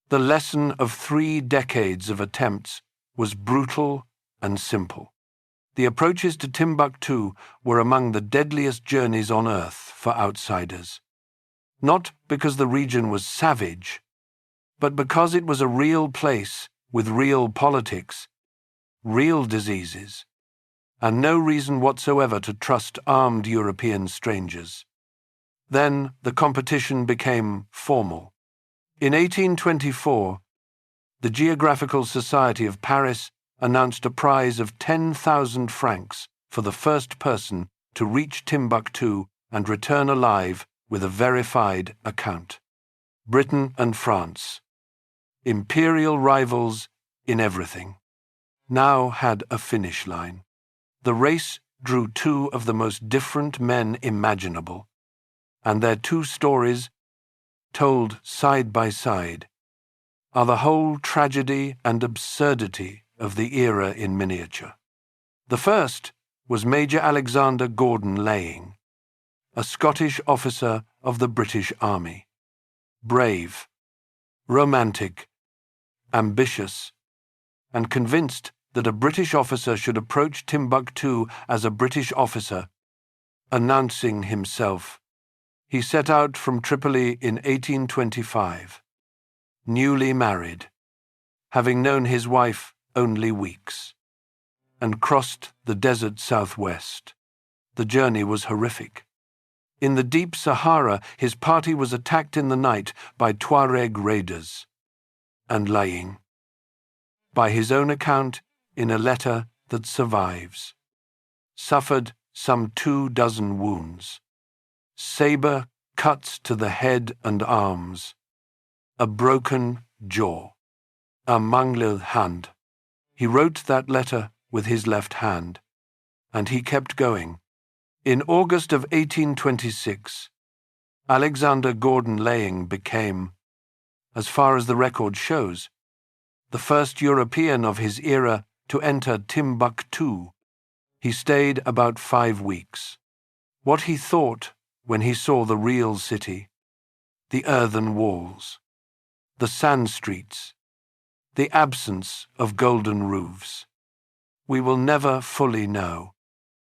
The lesson of 3 decades of attempts was brutal and simple. The approaches to Timbuktu were among the deadliest journeys on earth for outsiders. Not because the region was savage, but because it was a real place with real politics, real diseases, and no reason whatsoever to trust armed European strangers. Then the competition became formal. In 1824, the Geographical Society of Paris announced a prize of 10,000 francs for the first person to reach Timbuktu and return alive with a verified account. Britain and France, imperial rivals in everything, now had a finish line. The race drew 2 of the most different men imaginable, and their 2 stories, told side by side, are the whole tragedy and absurdity of the era in miniature. The first was Major Alexander Gordon Laying, a Scottish officer of the British Army. Brave, romantic, ambitious, and convinced that a British officer should approach Timbuktu as a British officer, announcing himself, he set out from Tripoli in 1825, newly married, having known his wife only weeks, and crossed the desert southwest. The journey was horrific. In the deep Sahara, his party was attacked in the night by Tuareg raiders, and Laying, by his own account in a letter that survives, suffered some 24 wounds, saber cuts to the head and arms, a broken jaw, a mangled hand. He wrote that letter with his left hand, and he kept going. In August of 1826, Alexander Gordon Laying became, as far as the record shows, the first European of his era to enter Timbuktu. He stayed about 5 weeks. What he thought when he saw the real city, the earthen walls, the sand streets, the absence of golden roofs, we will never fully know,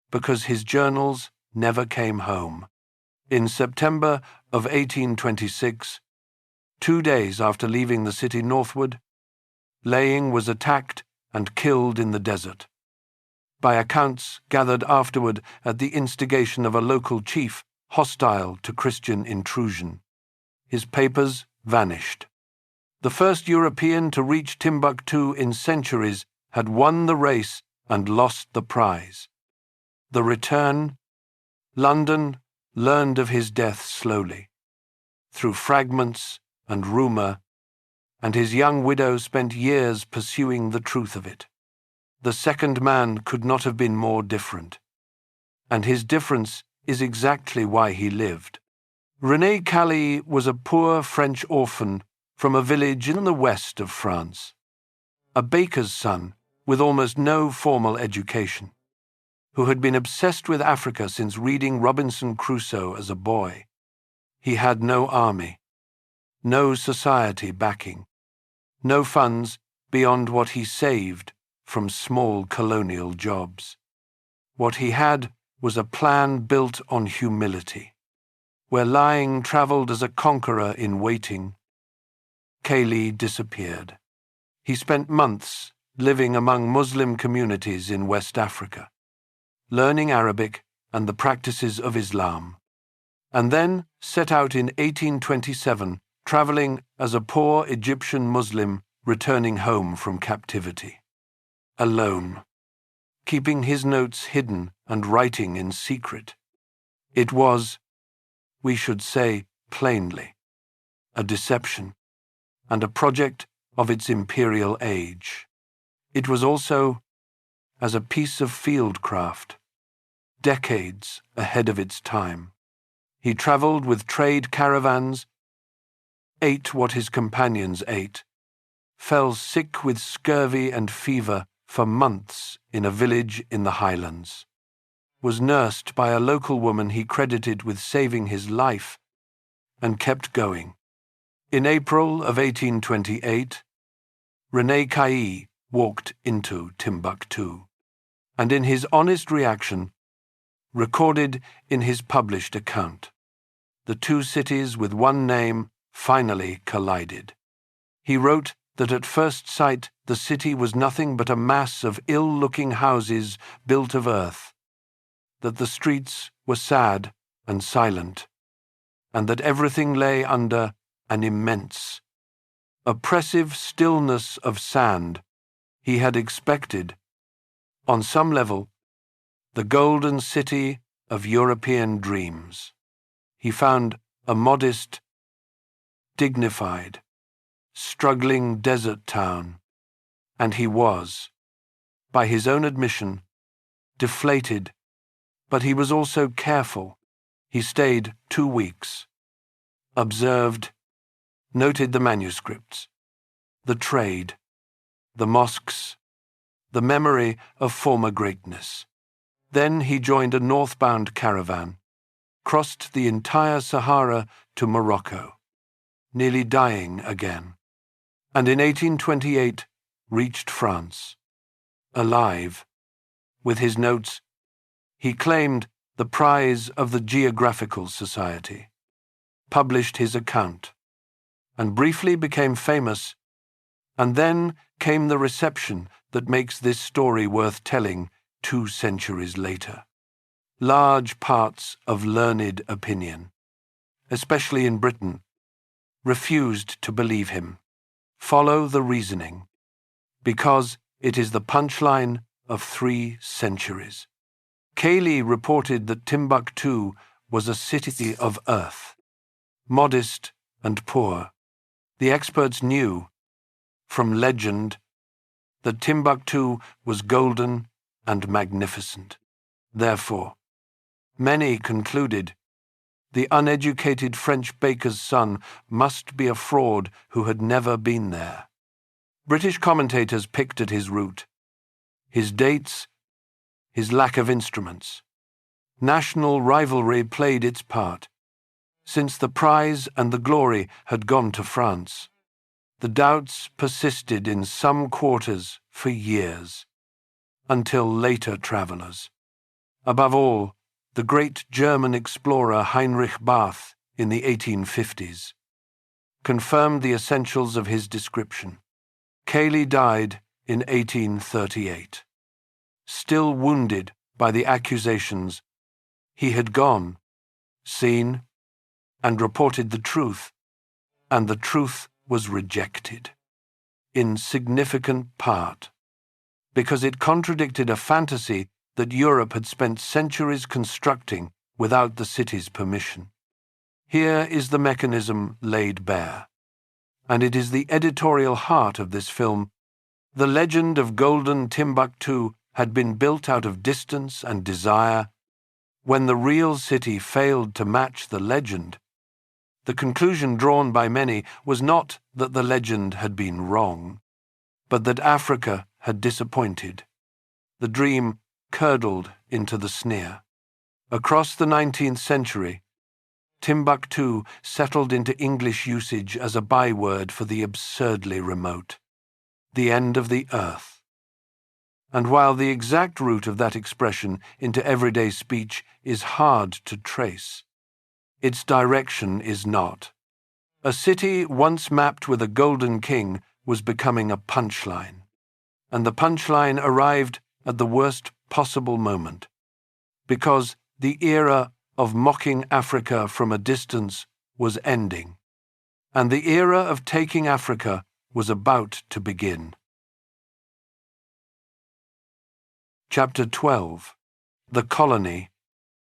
because his journals never came home. In September of 1826, 2 days after leaving the city northward, Laying was attacked and killed in the desert. By accounts gathered afterward at the instigation of a local chief hostile to Christian intrusion, his papers vanished. The first European to reach Timbuktu in centuries had won the race and lost the prize. The return, London learned of his death slowly, through fragments and rumour and his young widow spent years pursuing the truth of it. The second man could not have been more different, and his difference is exactly why he lived. René Caillié was a poor French orphan from a village in the west of France, a baker's son with almost no formal education, who had been obsessed with Africa since reading Robinson Crusoe as a boy. He had no army, no society backing, no funds beyond what he saved from small colonial jobs. What he had was a plan built on humility. Where lying travelled as a conqueror in waiting, Caillié disappeared. He spent months living among Muslim communities in West Africa, learning Arabic and the practices of Islam, and then set out in 1827, travelling as a poor Egyptian Muslim returning home from captivity. Alone, keeping his notes hidden and writing in secret. It was, we should say plainly, a deception and a project of its imperial age. It was also as a piece of fieldcraft, decades ahead of its time. He travelled with trade caravans, ate what his companions ate, fell sick with scurvy and fever for months in a village in the highlands, was nursed by a local woman he credited with saving his life, and kept going. In April of 1828, René Caillié walked into Timbuktu, and in his honest reaction, recorded in his published account, the two cities with one name finally collided. He wrote that at first sight the city was nothing but a mass of ill-looking houses built of earth, that the streets were sad and silent, and that everything lay under an immense, oppressive stillness of sand. He had expected, on some level, the golden city of European dreams. He found a modest, dignified, struggling desert town, and he was, by his own admission, deflated, but he was also careful. He stayed 2 weeks, observed, noted the manuscripts, the trade, the mosques, the memory of former greatness. Then he joined a northbound caravan, crossed the entire Sahara to Morocco, nearly dying again, and in 1828 reached France. Alive, with his notes, he claimed the prize of the Geographical Society, published his account, and briefly became famous, and then came the reception that makes this story worth telling 2 centuries later. Large parts of learned opinion, especially in Britain, refused to believe him. Follow the reasoning, because it is the punchline of 3 centuries. Caillié reported that Timbuktu was a city of earth, modest and poor. The experts knew, from legend, that Timbuktu was golden and magnificent. Therefore, many concluded the uneducated French baker's son must be a fraud who had never been there. British commentators picked at his route, his dates, his lack of instruments. National rivalry played its part. Since the prize and the glory had gone to France, the doubts persisted in some quarters for years, until later travellers, above all, the great German explorer Heinrich Barth in the 1850s, confirmed the essentials of his description. Caillié died in 1838. Still wounded by the accusations, he had gone, seen, and reported the truth, and the truth was rejected, in significant part, because it contradicted a fantasy that Europe had spent centuries constructing without the city's permission. Here is the mechanism laid bare. and it is the editorial heart of this film. The legend of golden Timbuktu had been built out of distance and desire. When the real city failed to match the legend, the conclusion drawn by many was not that the legend had been wrong, but that Africa had disappointed. The dream curdled into the sneer. Across the 19th century, Timbuktu settled into English usage as a byword for the absurdly remote, the end of the earth. And while the exact root of that expression into everyday speech is hard to trace, its direction is not. A city once mapped with a golden king was becoming a punchline, and the punchline arrived at the worst possible moment, because the era of mocking Africa from a distance was ending, and the era of taking Africa was about to begin. Chapter 12. The Colony,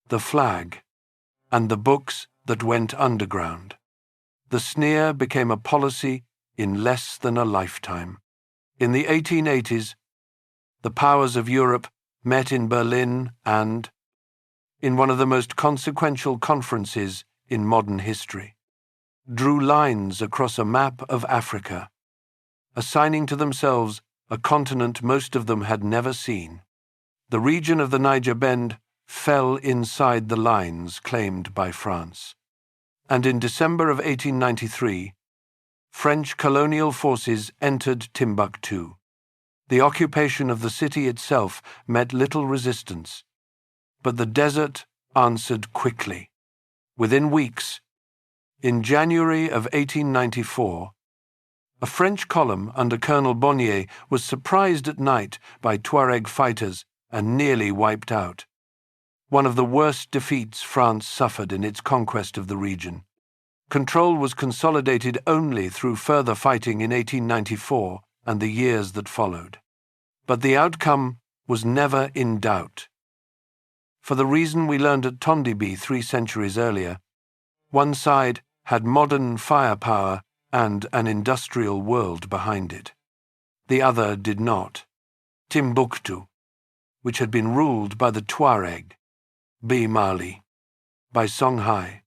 the Flag, and the Books that Went Underground. The sneer became a policy in less than a lifetime. In the 1880s, the powers of Europe met in Berlin and, in one of the most consequential conferences in modern history, drew lines across a map of Africa, assigning to themselves a continent most of them had never seen. The region of the Niger Bend fell inside the lines claimed by France, and in December of 1893, French colonial forces entered Timbuktu. The occupation of the city itself met little resistance, but the desert answered quickly. Within weeks, in January of 1894, a French column under Colonel Bonnier was surprised at night by Tuareg fighters and nearly wiped out, one of the worst defeats France suffered in its conquest of the region. Control was consolidated only through further fighting in 1894 and the years that followed. But the outcome was never in doubt. For the reason we learned at Tondibi 3 centuries earlier, one side had modern firepower and an industrial world behind it. The other did not. Timbuktu, which had been ruled by the Tuareg, by Mali, by Songhai,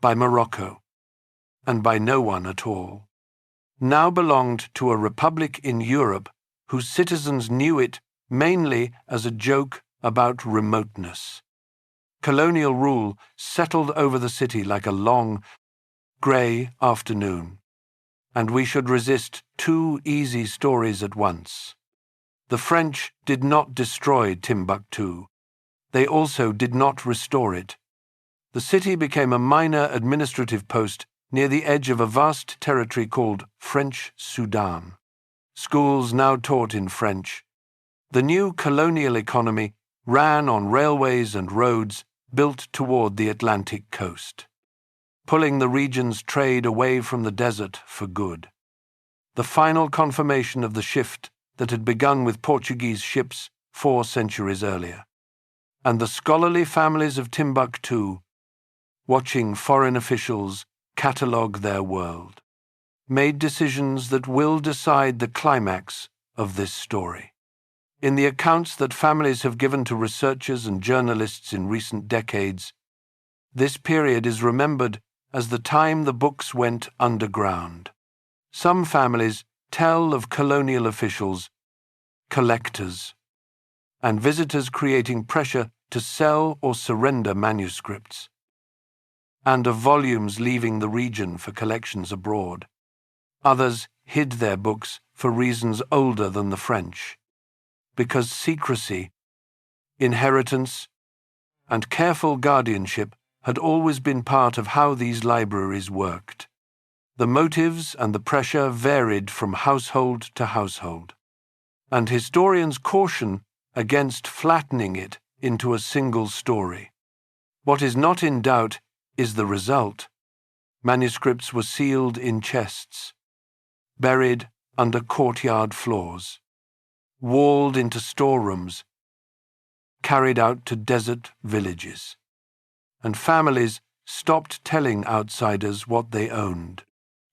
by Morocco, and by no one at all, now belonged to a republic in Europe whose citizens knew it mainly as a joke about remoteness. Colonial rule settled over the city like a long, grey afternoon, and we should resist two easy stories at once. The French did not destroy Timbuktu. They also did not restore it. The city became a minor administrative post near the edge of a vast territory called French Sudan. Schools now taught in French. The new colonial economy ran on railways and roads built toward the Atlantic coast, pulling the region's trade away from the desert for good. The final confirmation of the shift that had begun with Portuguese ships 4 centuries earlier. And the scholarly families of Timbuktu, watching foreign officials catalogue their world, made decisions that will decide the climax of this story. In the accounts that families have given to researchers and journalists in recent decades, this period is remembered as the time the books went underground. Some families tell of colonial officials, collectors, and visitors creating pressure to sell or surrender manuscripts, and of volumes leaving the region for collections abroad. Others hid their books for reasons older than the French, because secrecy, inheritance, and careful guardianship had always been part of how these libraries worked. The motives and the pressure varied from household to household, and historians caution against flattening it into a single story. What is not in doubt is the result. Manuscripts were sealed in chests, buried under courtyard floors, walled into storerooms, carried out to desert villages, and families stopped telling outsiders what they owned.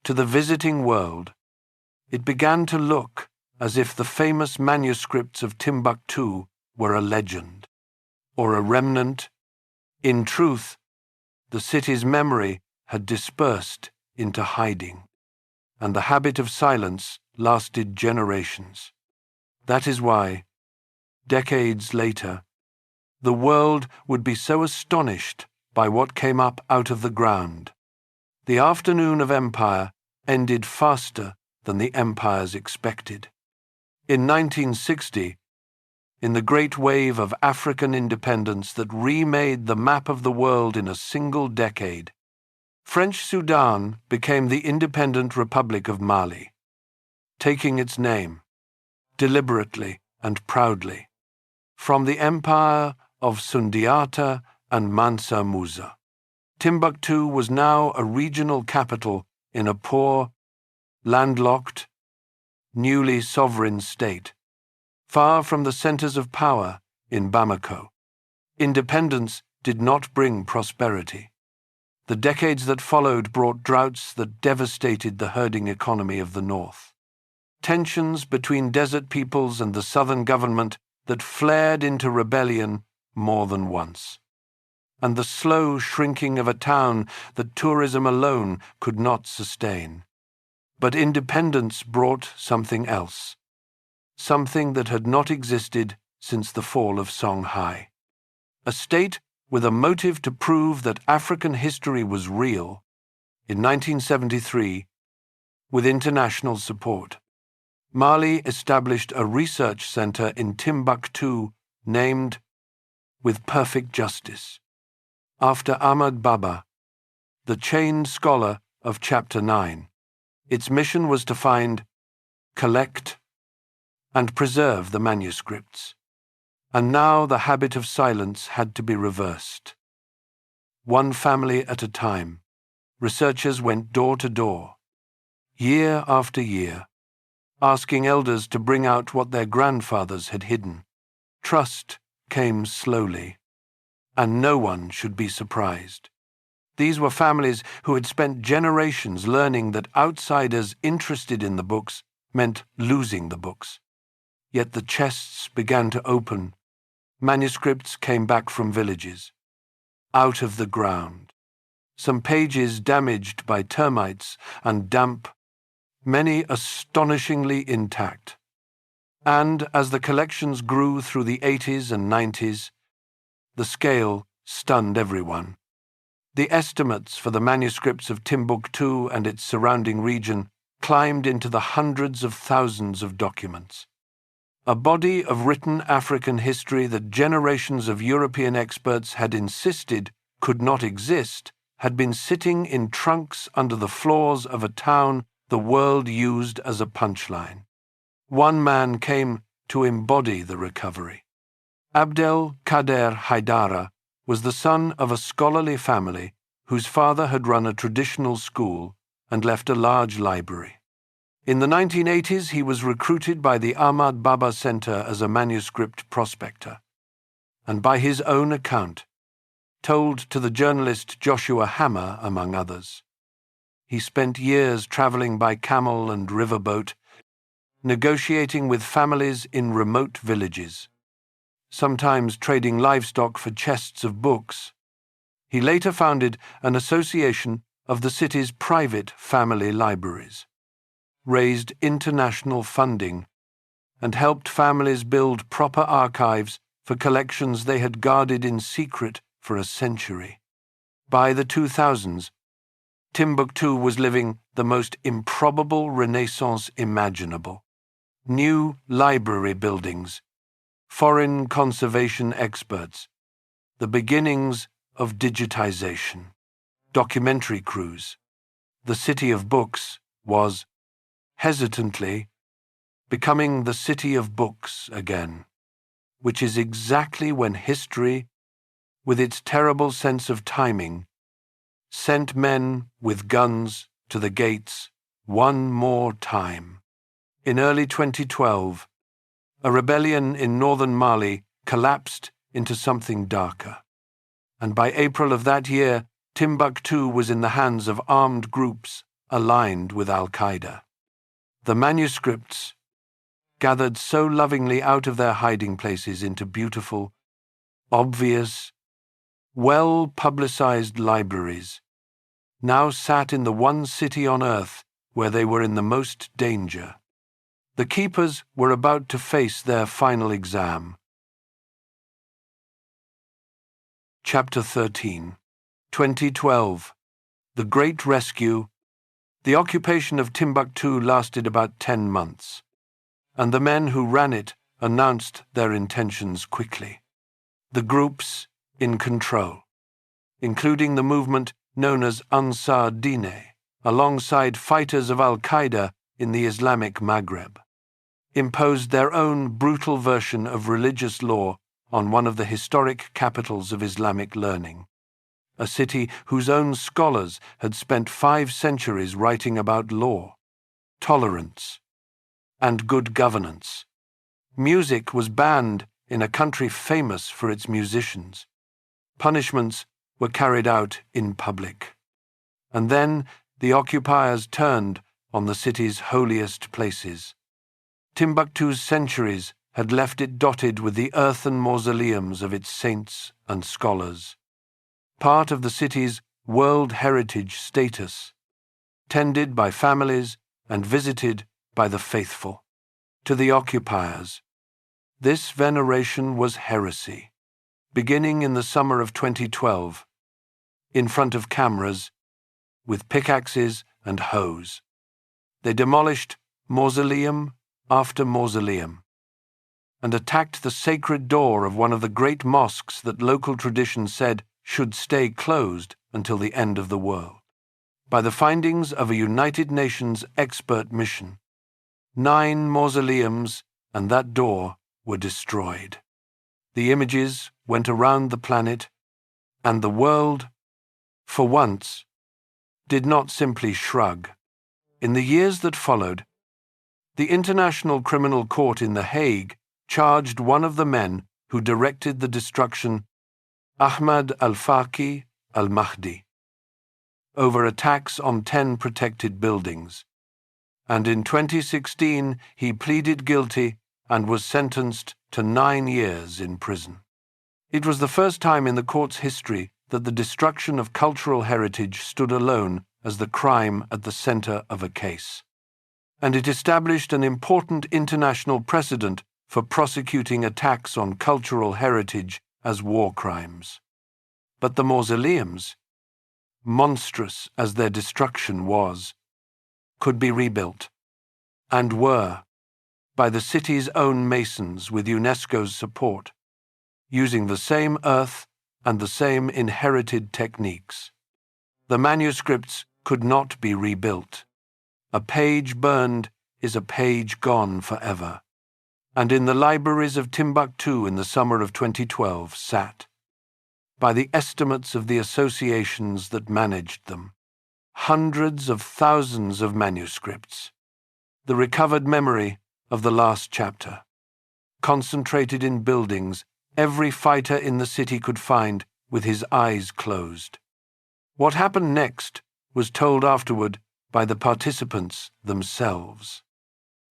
To the visiting world, it began to look as if the famous manuscripts of Timbuktu were a legend, or a remnant. In truth, the city's memory had dispersed into hiding, and the habit of silence lasted generations. That is why, decades later, the world would be so astonished by what came up out of the ground. The afternoon of empire ended faster than the empires expected. In 1960, in the great wave of African independence that remade the map of the world in a single decade, French Sudan became the independent Republic of Mali, taking its name, deliberately and proudly, from the empire of Sundiata and Mansa Musa. Timbuktu was now a regional capital in a poor, landlocked, newly sovereign state, far from the centers of power in Bamako. Independence did not bring prosperity. The decades that followed brought droughts that devastated the herding economy of the north. Tensions between desert peoples and the southern government that flared into rebellion more than once. And the slow shrinking of a town that tourism alone could not sustain. But independence brought something else, something that had not existed since the fall of Songhai. A state with a motive to prove that African history was real, in 1973, with international support, Mali established a research center in Timbuktu named, with perfect justice, after Ahmed Baba, the chained scholar of Chapter 9. Its mission was to find, collect, and preserve the manuscripts. And now the habit of silence had to be reversed. One family at a time, researchers went door to door, year after year, asking elders to bring out what their grandfathers had hidden. Trust came slowly, and no one should be surprised. These were families who had spent generations learning that outsiders interested in the books meant losing the books. Yet the chests began to open. Manuscripts came back from villages, out of the ground. Some pages damaged by termites and damp, many astonishingly intact. And as the collections grew through the 80s and 90s, the scale stunned everyone. The estimates for the manuscripts of Timbuktu and its surrounding region climbed into the hundreds of thousands of documents. A body of written African history that generations of European experts had insisted could not exist had been sitting in trunks under the floors of a town the world used as a punchline. One man came to embody the recovery. Abdel Kader Haidara was the son of a scholarly family whose father had run a traditional school and left a large library. In the 1980s, he was recruited by the Ahmad Baba Center as a manuscript prospector, and by his own account, told to the journalist Joshua Hammer, among others. He spent years traveling by camel and riverboat, negotiating with families in remote villages, sometimes trading livestock for chests of books. He later founded an association of the city's private family libraries, raised international funding, and helped families build proper archives for collections they had guarded in secret for a century. By the 2000s, Timbuktu was living the most improbable renaissance imaginable. New library buildings, foreign conservation experts, the beginnings of digitization, documentary crews. The city of books was, hesitantly, becoming the city of books again, which is exactly when history, with its terrible sense of timing, sent men with guns to the gates one more time. In early 2012, a rebellion in northern Mali collapsed into something darker, and by April of that year, Timbuktu was in the hands of armed groups aligned with Al-Qaeda. The manuscripts, gathered so lovingly out of their hiding places into beautiful, obvious, well-publicized libraries, now sat in the one city on earth where they were in the most danger. The keepers were about to face their final exam. Chapter 13. 2012. The Great Rescue. The occupation of Timbuktu lasted about 10 months, and the men who ran it announced their intentions quickly. The groups in control, including the movement known as Ansar Dine, alongside fighters of al-Qaeda in the Islamic Maghreb, imposed their own brutal version of religious law on one of the historic capitals of Islamic learning, a city whose own scholars had spent 5 centuries writing about law, tolerance, and good governance. Music was banned in a country famous for its musicians. Punishments were carried out in public. And then the occupiers turned on the city's holiest places. Timbuktu's centuries had left it dotted with the earthen mausoleums of its saints and scholars, part of the city's World Heritage status, tended by families and visited by the faithful. To the occupiers, this veneration was heresy. Beginning in the summer of 2012, in front of cameras, with pickaxes and hoes, they demolished mausoleum after mausoleum, and attacked the sacred door of one of the great mosques that local tradition said should stay closed until the end of the world. By the findings of a United Nations expert mission, 9 mausoleums and that door were destroyed. The images went around the planet, and the world, for once, did not simply shrug. In the years that followed, the International Criminal Court in The Hague charged one of the men who directed the destruction, Ahmad al-Faqi al-Mahdi, over attacks on 10 protected buildings, and in 2016 he pleaded guilty and was sentenced to 9 years in prison. It was the first time in the court's history that the destruction of cultural heritage stood alone as the crime at the center of a case, and it established an important international precedent for prosecuting attacks on cultural heritage as war crimes. But the mausoleums, monstrous as their destruction was, could be rebuilt, and were, by the city's own masons with UNESCO's support, using the same earth and the same inherited techniques. The manuscripts could not be rebuilt. A page burned is a page gone forever. And in the libraries of Timbuktu in the summer of 2012 sat, by the estimates of the associations that managed them, hundreds of thousands of manuscripts, the recovered memory of the last chapter, concentrated in buildings every fighter in the city could find with his eyes closed. What happened next was told afterward by the participants themselves,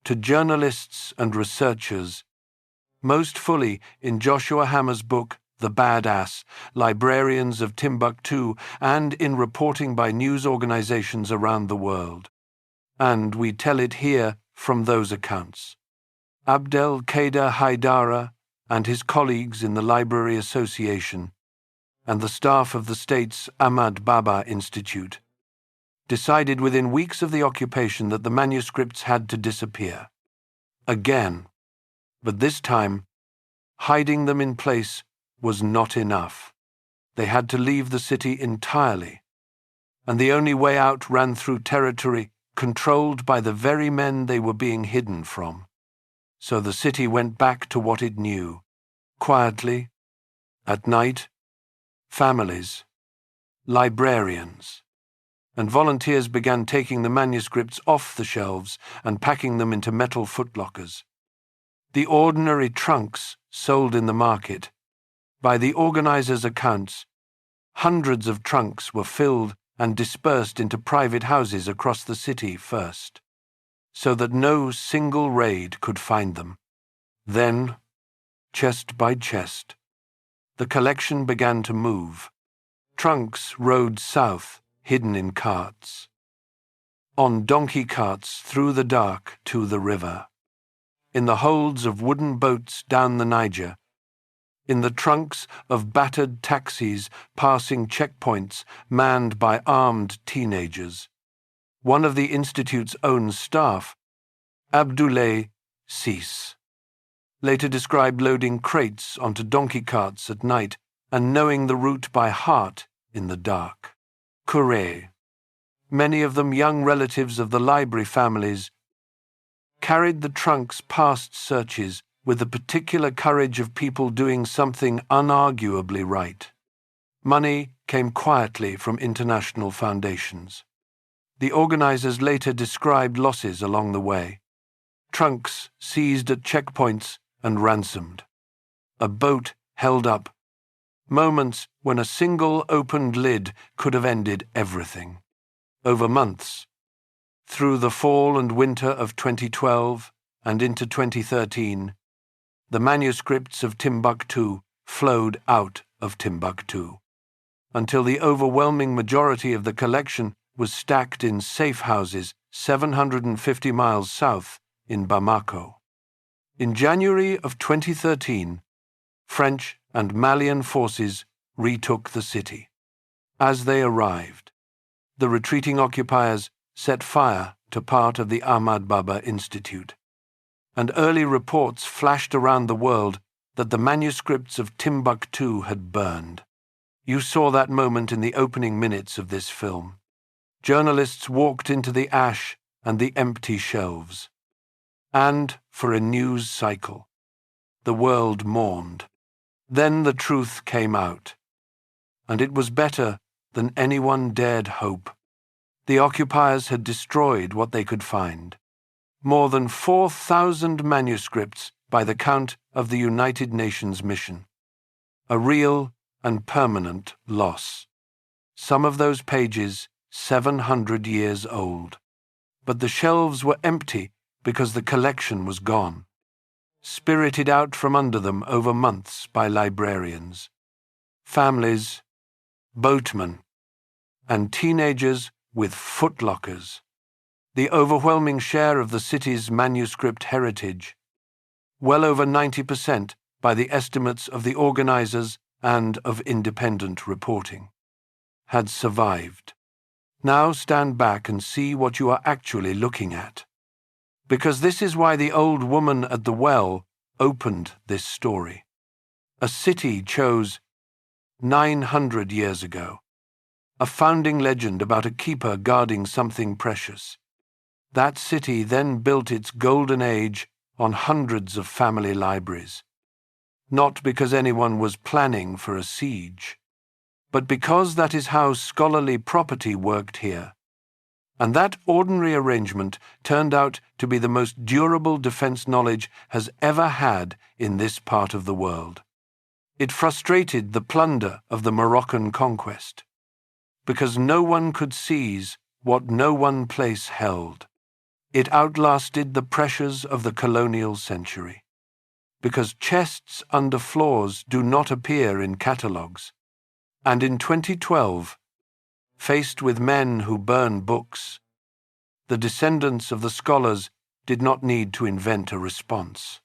to journalists and researchers, most fully in Joshua Hammer's book, The Badass, Librarians of Timbuktu, and in reporting by news organizations around the world. And we tell it here from those accounts. Abdelkader Haidara and his colleagues in the Library Association and the staff of the state's Ahmed Baba Institute decided within weeks of the occupation that the manuscripts had to disappear. Again, but this time, hiding them in place was not enough. They had to leave the city entirely, and the only way out ran through territory controlled by the very men they were being hidden from. So the city went back to what it knew, quietly, at night, families, librarians, and volunteers began taking the manuscripts off the shelves and packing them into metal footlockers. The ordinary trunks sold in the market, by the organizers' accounts, hundreds of trunks were filled and dispersed into private houses across the city first, so that no single raid could find them. Then, chest by chest, the collection began to move. Trunks rode south, hidden in carts. On donkey carts through the dark to the river. In the holds of wooden boats down the Niger. In the trunks of battered taxis passing checkpoints manned by armed teenagers. One of the Institute's own staff, Abdoulaye Sis, later described loading crates onto donkey carts at night and knowing the route by heart in the dark. Caillié, many of them young relatives of the library families, carried the trunks past searches with the particular courage of people doing something unarguably right. Money came quietly from international foundations. The organizers later described losses along the way. Trunks seized at checkpoints and ransomed. A boat held up. Moments when a single opened lid could have ended everything. Over months, through the fall and winter of 2012 and into 2013, the manuscripts of Timbuktu flowed out of Timbuktu, until the overwhelming majority of the collection was stacked in safe houses 750 miles south in Bamako. In January of 2013, French and Malian forces retook the city. As they arrived, the retreating occupiers set fire to part of the Ahmed Baba Institute, and early reports flashed around the world that the manuscripts of Timbuktu had burned. You saw that moment in the opening minutes of this film. Journalists walked into the ash and the empty shelves. And, for a news cycle, the world mourned. Then the truth came out, and it was better than anyone dared hope. The occupiers had destroyed what they could find. More than 4,000 manuscripts by the count of the United Nations mission. A real and permanent loss. Some of those pages 700 years old. But the shelves were empty because the collection was gone, spirited out from under them over months by librarians, families, boatmen, and teenagers with footlockers. The overwhelming share of the city's manuscript heritage, well over 90% by the estimates of the organizers and of independent reporting, had survived. Now stand back and see what you are actually looking at. Because this is why the old woman at the well opened this story. A city chose 900 years ago, a founding legend about a keeper guarding something precious. That city then built its golden age on hundreds of family libraries, not because anyone was planning for a siege, but because that is how scholarly property worked here. And that ordinary arrangement turned out to be the most durable defense knowledge has ever had in this part of the world. It frustrated the plunder of the Moroccan conquest, because no one could seize what no one place held. It outlasted the pressures of the colonial century, because chests under floors do not appear in catalogues. And in 2012, faced with men who burn books, the descendants of the scholars did not need to invent a response.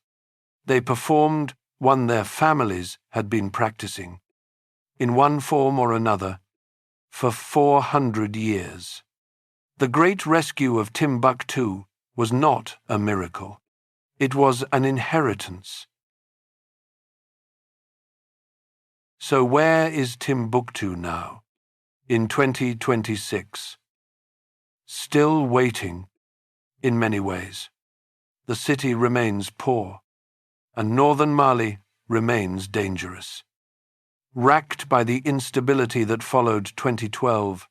They performed one their families had been practicing, in one form or another, for 400 years. The great rescue of Timbuktu was not a miracle. It was an inheritance. So where is Timbuktu now, in 2026? Still waiting, in many ways. The city remains poor, and northern Mali remains dangerous. Racked by the instability that followed 2012,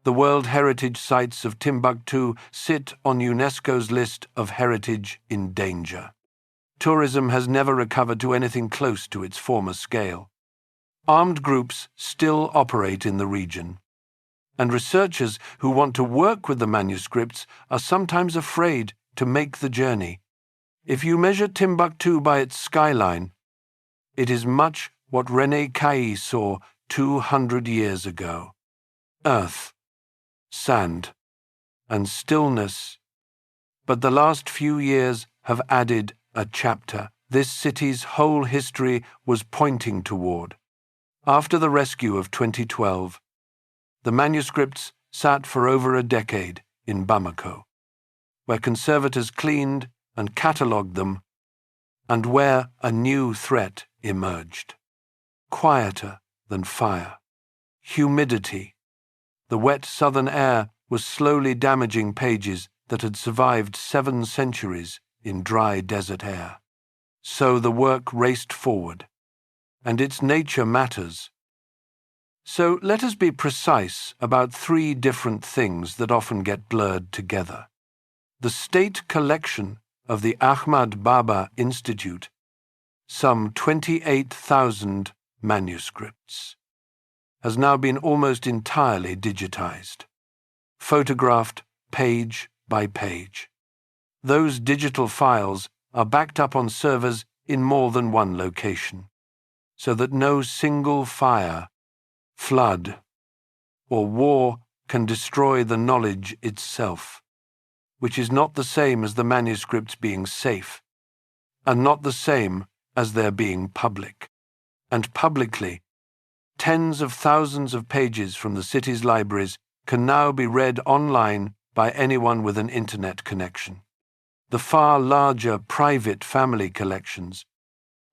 the World Heritage Sites of Timbuktu sit on UNESCO's list of heritage in danger. Tourism has never recovered to anything close to its former scale. Armed groups still operate in the region, and researchers who want to work with the manuscripts are sometimes afraid to make the journey. If you measure Timbuktu by its skyline, it is much what René Caillié saw 200 years ago. Earth, sand, and stillness. But the last few years have added a chapter this city's whole history was pointing toward. After the rescue of 2012, the manuscripts sat for over a decade in Bamako, where conservators cleaned and catalogued them, and where a new threat emerged. Quieter than fire. Humidity. The wet southern air was slowly damaging pages that had survived 7 centuries in dry desert air. So the work raced forward, and its nature matters. So let us be precise about 3 different things that often get blurred together. The state collection of the Ahmed Baba Institute, some 28,000 manuscripts, has now been almost entirely digitized, photographed page by page. Those digital files are backed up on servers in more than one location, so that no single fire, flood, or war can destroy the knowledge itself, which is not the same as the manuscripts being safe, and not the same as their being public. And publicly, tens of thousands of pages from the city's libraries can now be read online by anyone with an internet connection. The far larger private family collections,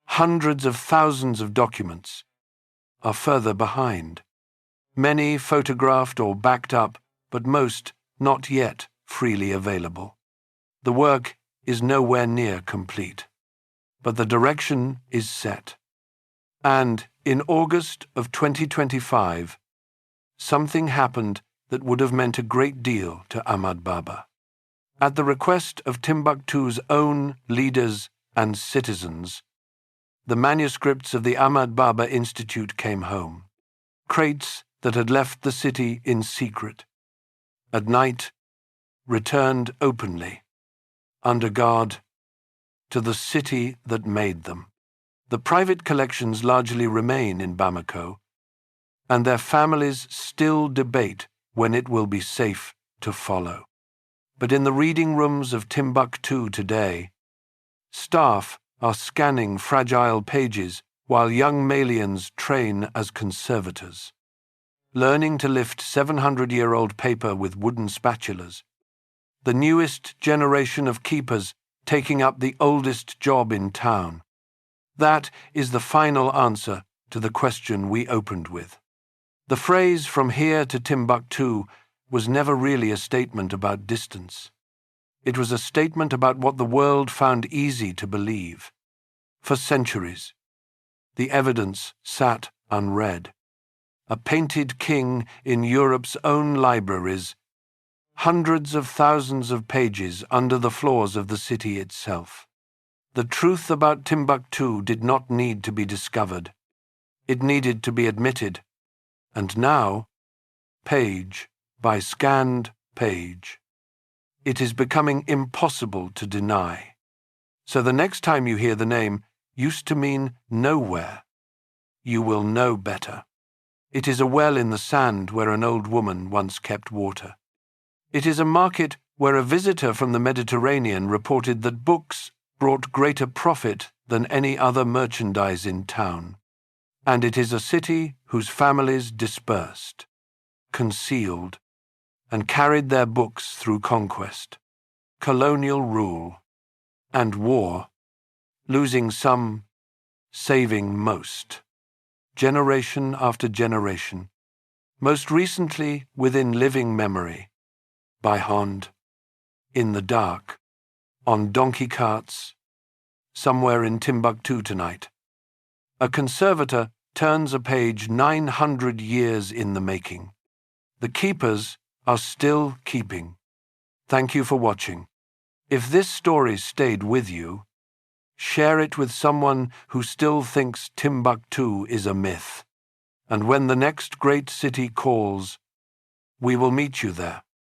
hundreds of thousands of documents, are further behind. Many photographed or backed up, but most not yet freely available. The work is nowhere near complete, but the direction is set. And in August of 2025, something happened that would have meant a great deal to Ahmad Baba. At the request of Timbuktu's own leaders and citizens, the manuscripts of the Ahmad Baba Institute came home, crates that had left the city in secret. At night, returned openly, under guard, to the city that made them. The private collections largely remain in Bamako, and their families still debate when it will be safe to follow. But in the reading rooms of Timbuktu today, staff are scanning fragile pages while young Malians train as conservators, learning to lift 700-year-old paper with wooden spatulas. The newest generation of keepers taking up the oldest job in town. That is the final answer to the question we opened with. The phrase "from here to Timbuktu" was never really a statement about distance. It was a statement about what the world found easy to believe. For centuries, the evidence sat unread. A painted king in Europe's own libraries, hundreds of thousands of pages under the floors of the city itself. The truth about Timbuktu did not need to be discovered. It needed to be admitted. And now, page by scanned page, it is becoming impossible to deny. So the next time you hear the name used to mean nowhere, you will know better. It is a well in the sand where an old woman once kept water. It is a market where a visitor from the Mediterranean reported that books brought greater profit than any other merchandise in town. And it is a city whose families dispersed, concealed, and carried their books through conquest, colonial rule, and war, losing some, saving most, generation after generation, most recently within living memory, by hand, in the dark, on donkey carts, somewhere in Timbuktu tonight. A conservator turns a page 900 years in the making. The keepers are still keeping. Thank you for watching. If this story stayed with you, share it with someone who still thinks Timbuktu is a myth. And when the next great city calls, We will meet you there.